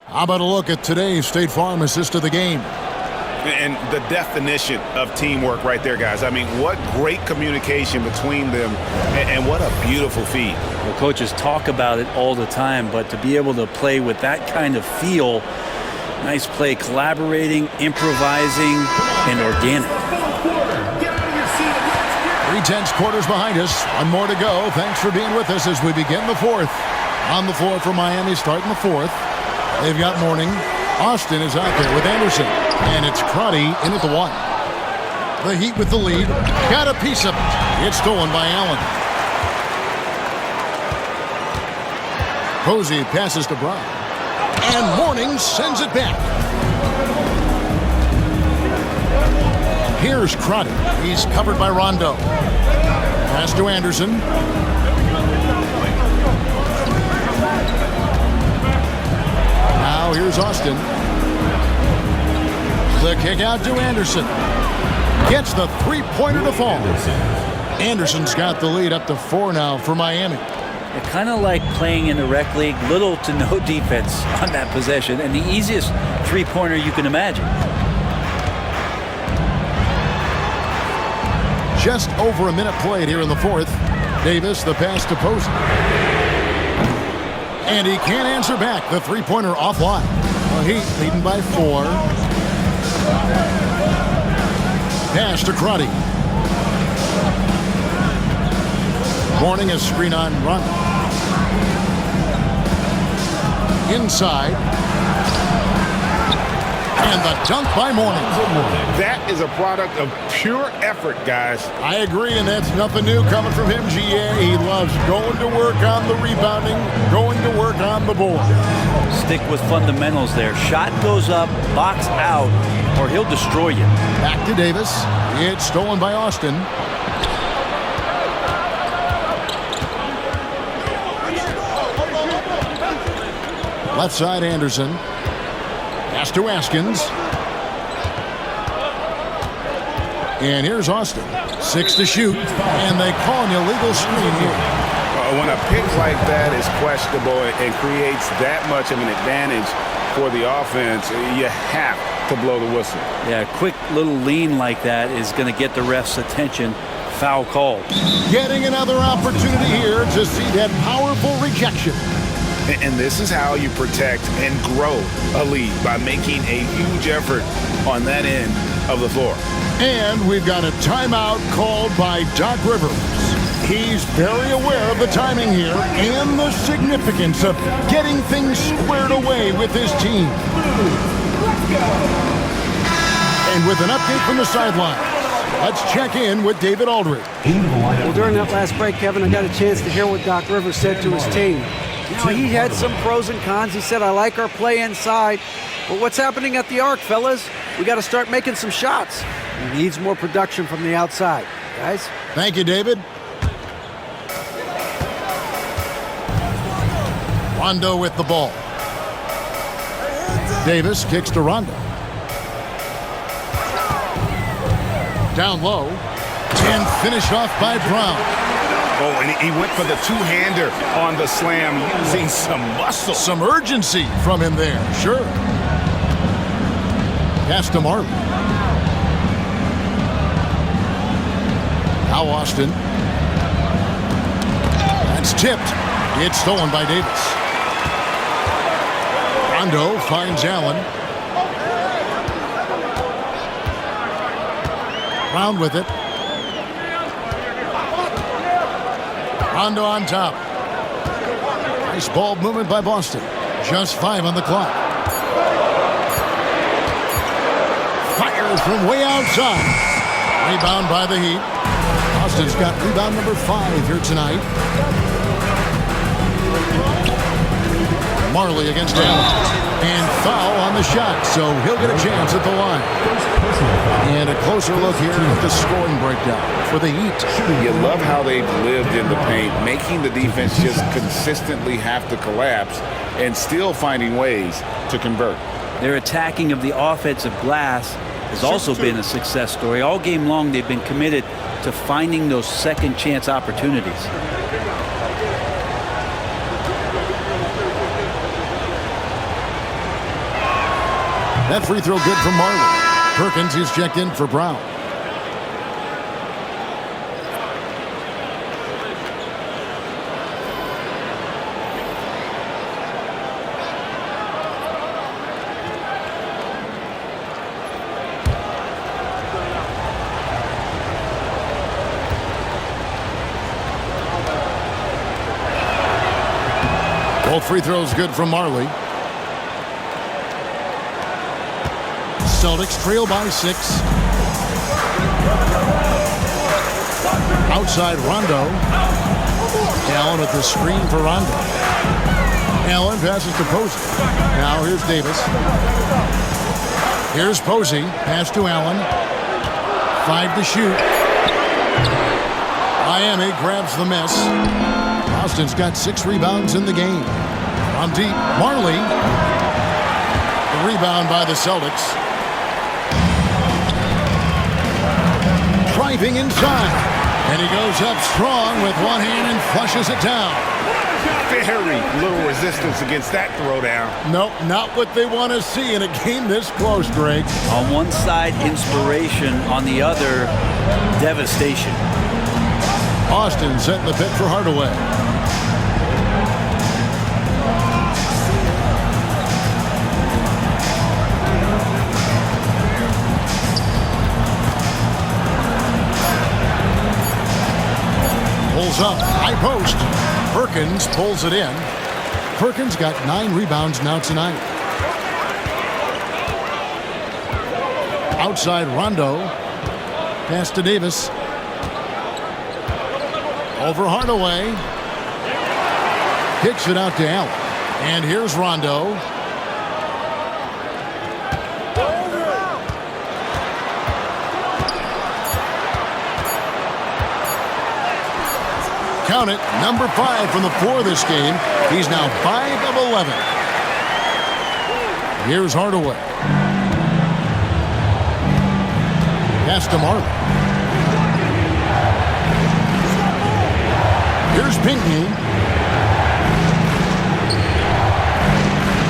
How about a look at today's State Farm assist of the game? And the definition of teamwork right there, guys. I mean, what great communication between them, and what a beautiful feed. Well, coaches talk about it all the time, but to be able to play with that kind of feel, nice play, collaborating, improvising, and organic. 3/10 quarters behind us. 1 more to go. Thanks for being with us as we begin the fourth. On the floor for Miami starting the fourth. They've got Mourning. Austin is out there with Anderson. And it's Crotty in at the 1. The Heat with the lead. Got a piece of it. It's stolen by Allen. Posey passes to Brown. And Mourning sends it back. Here's Crotty. He's covered by Rondo. Pass to Anderson. Now here's Austin. The kick out to Anderson. Gets the three-pointer to fall. Anderson's got the lead up to 4 now for Miami. Kind of like playing in the rec league, little to no defense on that possession, and the easiest three-pointer you can imagine. Just over a minute played here in the fourth. Davis, the pass to Posey. And he can't answer back. The three-pointer offline. The Heat leading by 4. Pass to Crotty. Mourning a screen on run. Inside. And the dunk by Mourning. That is a product of pure effort, guys. I agree, and that's nothing new coming from him, GA. He loves going to work on the rebounding, going to work on the board. Stick with fundamentals there. Shot goes up, box out, or he'll destroy you. Back to Davis. It's stolen by Austin. Left side, Anderson. Pass to Askins. And here's Austin. 6 to shoot. And they call an illegal screen here. When a pick like that is questionable and creates that much of an advantage for the offense, you have to blow the whistle. Yeah, a quick little lean like that is going to get the ref's attention. Foul called. Getting another opportunity here to see that powerful rejection. And this is how you protect and grow a lead, by making a huge effort on that end of the floor. And we've got a timeout called by Doc Rivers. He's very aware of the timing here and the significance of getting things squared away with his team. And with an update from the sideline, let's check in with David Aldridge. Well, during that last break, Kevin, I got a chance to hear what Doc Rivers said to his team. You know, he had some pros and cons. He said, I like our play inside. But what's happening at the arc, fellas? We got to start making some shots. He needs more production from the outside. Guys? Thank you, David. Rondo with the ball. Davis kicks to Rondo. Down low. And finished off by Brown. Oh, and he went for the two-hander on the slam, using some muscle. Some urgency from him there, sure. Pass to Marley. Now Austin. That's tipped. It's stolen by Davis. Rondo finds Allen. Brown with it. Rondo on top. Nice ball movement by Boston. Just 5 on the clock. Fires from way outside. Rebound by the Heat. Boston's got rebound number 5 here tonight. Marley against Allen. And foul on the shot, so he'll get a chance at the line. And a closer look here at the scoring breakdown for the Heat. You love how they've lived in the paint, making the defense just consistently have to collapse and still finding ways to convert. Their attacking of the offensive glass has also been a success story. All game long, they've been committed to finding those second chance opportunities. That free throw good from Marley. Perkins is checked in for Brown. Both free throws good from Marley. Celtics trail by 6. Outside Rondo. Allen at the screen for Rondo. Allen passes to Posey. Now here's Davis. Here's Posey. Pass to Allen. 5 to shoot. Miami grabs the miss. Boston's got 6 rebounds in the game. On deep, Marley. The rebound by the Celtics. Driving inside. And he goes up strong with one hand and flushes it down. Very little resistance against that throwdown. Nope, not what they want to see in a game this close, Greg. On one side, inspiration. On the other, devastation. Austin setting the pit for Hardaway. Pulls up, high post. Perkins pulls it in. Perkins got 9 rebounds now tonight. Outside Rondo. Pass to Davis. Over Hardaway. Kicks it out to Allen. And here's Rondo. Count it, number 5 from the floor this game. He's now 5 of 11. Here's Hardaway. Pass to Marley. Here's Pinckney.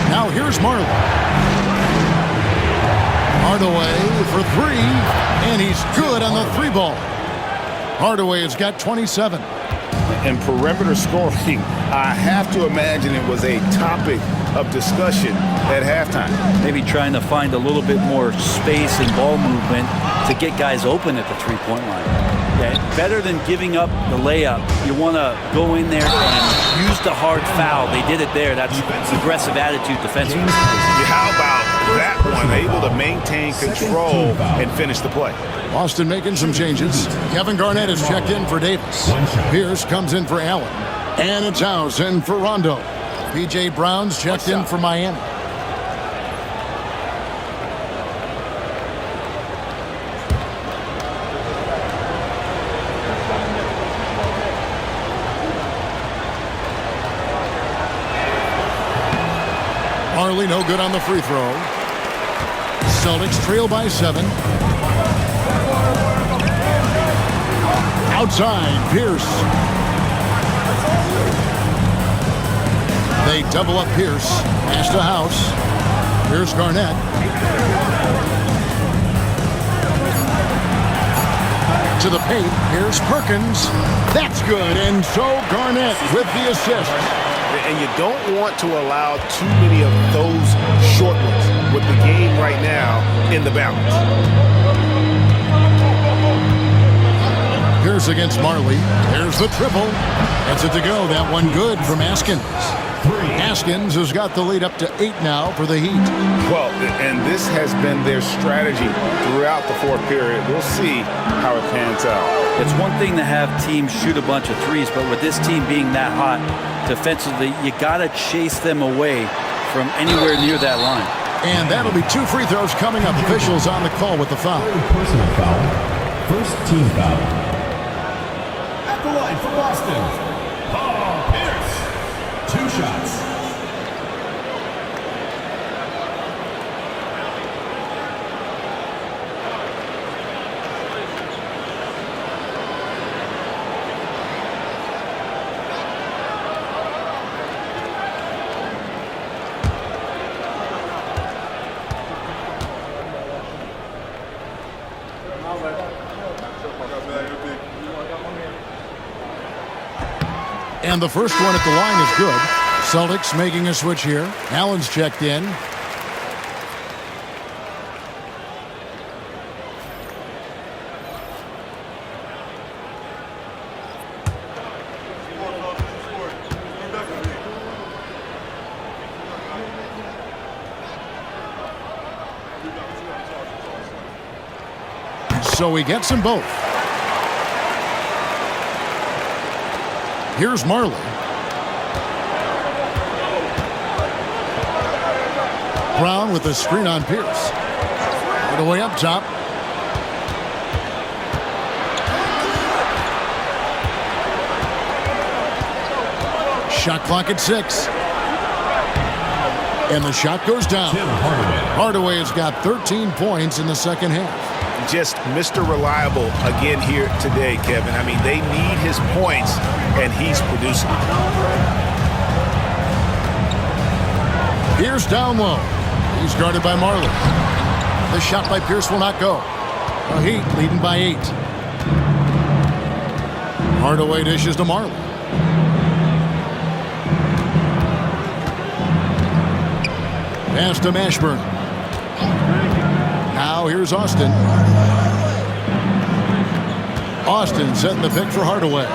Now here's Here's Marley. Hardaway for three, and he's good on the three ball. Hardaway has got 27. And perimeter scoring, I have to imagine it was a topic of discussion at halftime. Maybe trying to find a little bit more space and ball movement to get guys open at the three-point line. Yeah, better than giving up the layup. You want to go in there and use the hard foul. They did it there. That's aggressive attitude defensively. How about that one? Able to maintain control and finish the play. Boston making some changes. Kevin Garnett is checked in for Davis. Pierce comes in for Allen. And it's House in for Rondo. P.J. Brown's checked in for Miami. Marley no good on the free throw. Celtics trail by 7. Outside, Pierce. They double up Pierce. Pass to House. Here's Garnett. To the paint. Here's Perkins. That's good. And so Garnett with the assist. And you don't want to allow too many of those short ones with the game right now in the balance. Pierce against Marley. There's the triple. That's it to go. That one good from Askins. Askins has got the lead up to 8 now for the Heat. Well, and this has been their strategy throughout the fourth period. We'll see how it pans out. It's one thing to have teams shoot a bunch of threes, but with this team being that hot defensively, you got to chase them away from anywhere near that line. And that'll be 2 free throws coming up. Officials on the call with the foul. Personal foul. First team foul. At the line for Boston, Paul Pierce. 2 shots. And the first one at the line is good. Celtics making a switch here. Allen's checked in. So he gets them both. Here's Marley. Brown with the screen on Pierce. Right away up top. Shot clock at 6. And the shot goes down. Hardaway has got 13 points in the second half. Just Mr. Reliable again here today, Kevin. I mean, they need his points, and he's producing. Pierce down low. He's guarded by Marley. The shot by Pierce will not go. The Heat leading by 8. Hardaway dishes to Marley. Pass to Mashburn. Now here's Austin. Austin setting the pick for Hardaway.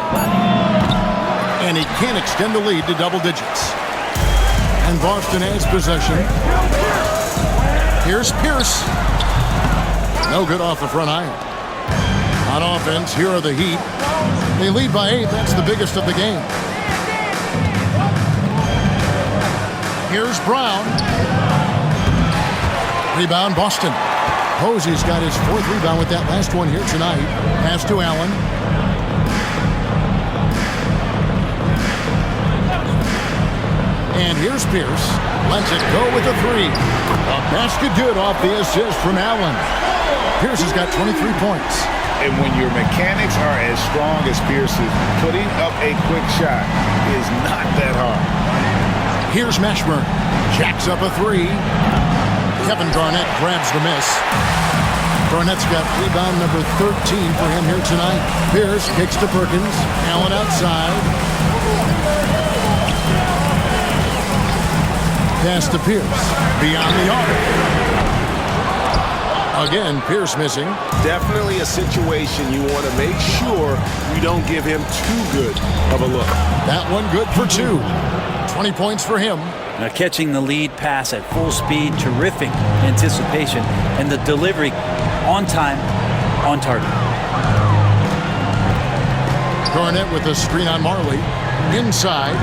And he can't extend the lead to double digits. And Boston has possession. Here's Pierce. No good off the front iron. On offense, here are the Heat. They lead by 8. That's the biggest of the game. Here's Brown. Rebound, Boston. Posey's got his 4th rebound with that last one here tonight. Pass to Allen. And here's Pierce. Lets it go with a 3. A basket good off the assist from Allen. Pierce has got 23 points. And when your mechanics are as strong as Pierce's, putting up a quick shot is not that hard. Here's Mashburn. Jacks up a three. Kevin Garnett grabs the miss. Garnett's got rebound number 13 for him here tonight. Pierce kicks to Perkins. Allen outside. Pass to Pierce. Beyond the arc. Again, Pierce missing. Definitely a situation you want to make sure you don't give him too good of a look. That one good for 2. 20 points for him. Now catching the lead pass at full speed, terrific anticipation, and the delivery on time, on target. Garnett with a screen on Marley. Inside.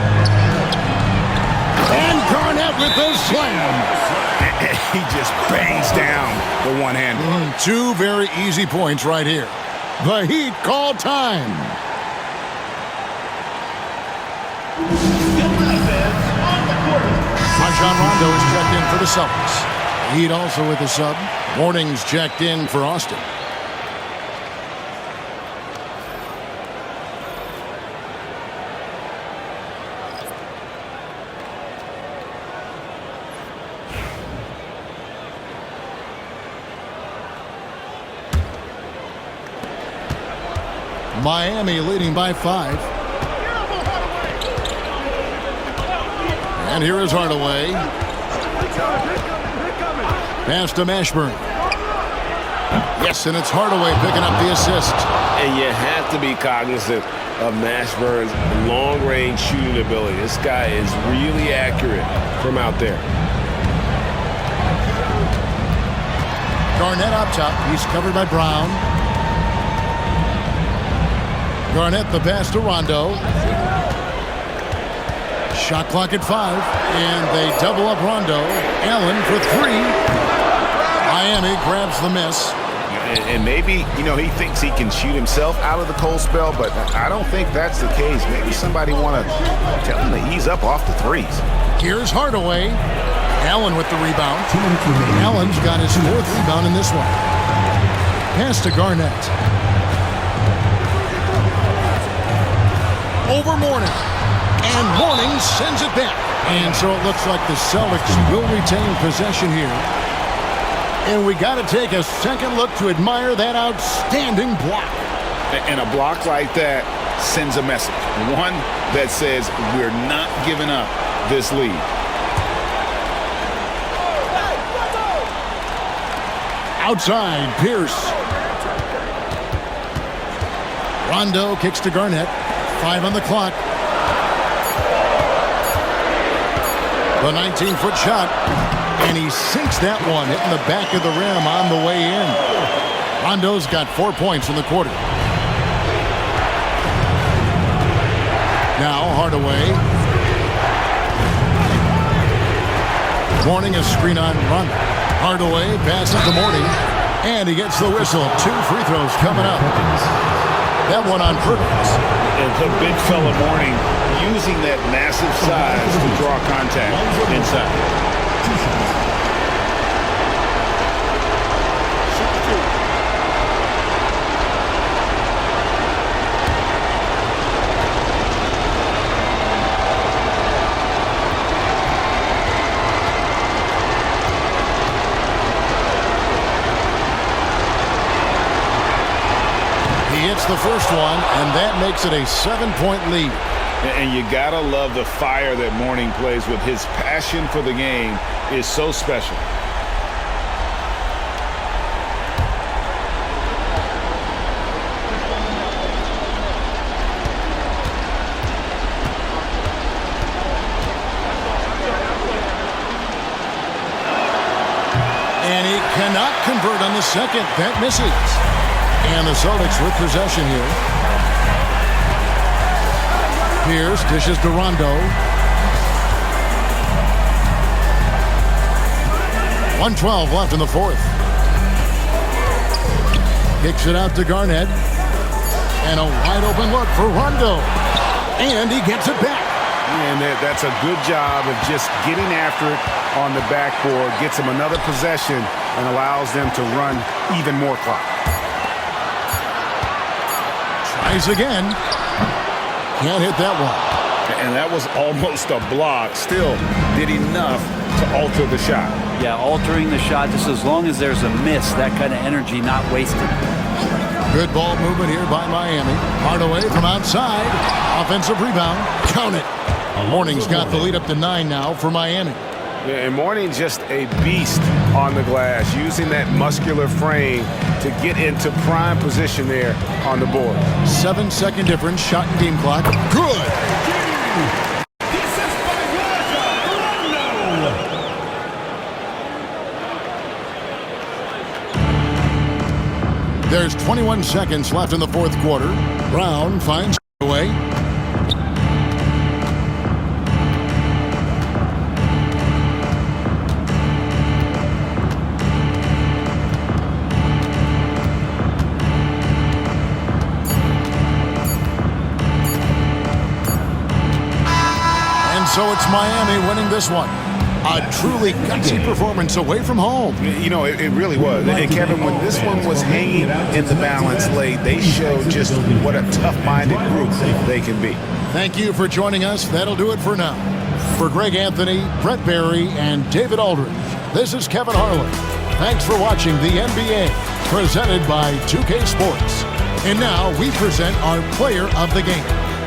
And Garnett with a slam. He just bangs down the one-hander. 2 very easy points right here. The Heat call time. Rajon Rondo is checked in for the Celtics. Heat also with a sub. Morning's checked in for Austin. Miami leading by 5. And here is Hardaway. Pass to Mashburn. Yes, and it's Hardaway picking up the assist. And you have to be cognizant of Mashburn's long-range shooting ability. This guy is really accurate from out there. Garnett up top. He's covered by Brown. Garnett the pass to Rondo. Shot clock at 5. And they double up Rondo. Allen for 3. Miami grabs the miss. And maybe, he thinks he can shoot himself out of the cold spell, but I don't think that's the case. Maybe somebody want to tell him to ease up off the threes. Here's Hardaway. Allen with the rebound. Allen's got his 4th rebound in this one. Pass to Garnett. Over Morning. And Morning sends it back. And so it looks like the Celtics will retain possession here. And we got to take a second look to admire that outstanding block. And a block like that sends a message. One that says we're not giving up this lead. Outside, Pierce. Rondo kicks to Garnett. 5 on the clock. The 19-foot shot. And he sinks that one, hitting the back of the rim on the way in. Rondo's got 4 points in the quarter. Now Hardaway. Morning a screen on Rondo. Hardaway passes to Morning. And he gets the whistle. 2 free throws coming up. That one on Perkins. And the big fella Morning using that massive size to draw contact inside. He hits the first one, and that makes it a 7-point lead. And you gotta love the fire that Morning plays with. His passion for the game is so special. And he cannot convert on the second. That misses. And the Celtics with possession here. Pierce dishes to Rondo. 1:12 left in the 4th. Kicks it out to Garnett. And a wide open look for Rondo. And he gets it back. And that's a good job of just getting after it on the backboard. Gets them another possession and allows them to run even more clock. Tries again. Can't hit that one. And that was almost a block. Still did enough to alter the shot. Yeah, altering the shot just as long as there's a miss, that kind of energy not wasted. Good ball movement here by Miami. Hardaway from outside. Offensive rebound. Count it. Morning's got the lead up to 9 now for Miami. Yeah, and Morning just a beast on the glass, using that muscular frame to get into prime position there on the board. 7-second difference, shot and game clock. Good. There's 21 seconds left in the fourth quarter. Brown finds away. So it's Miami winning this one. A truly gutsy performance away from home. You know, it really was. And Kevin, when this one was hanging in the balance late, they showed just what a tough-minded group they can be. Thank you for joining us. That'll do it for now. For Greg Anthony, Brett Barry, and David Aldridge, this is Kevin Harlan. Thanks for watching the NBA, presented by 2K Sports. And now we present our player of the game.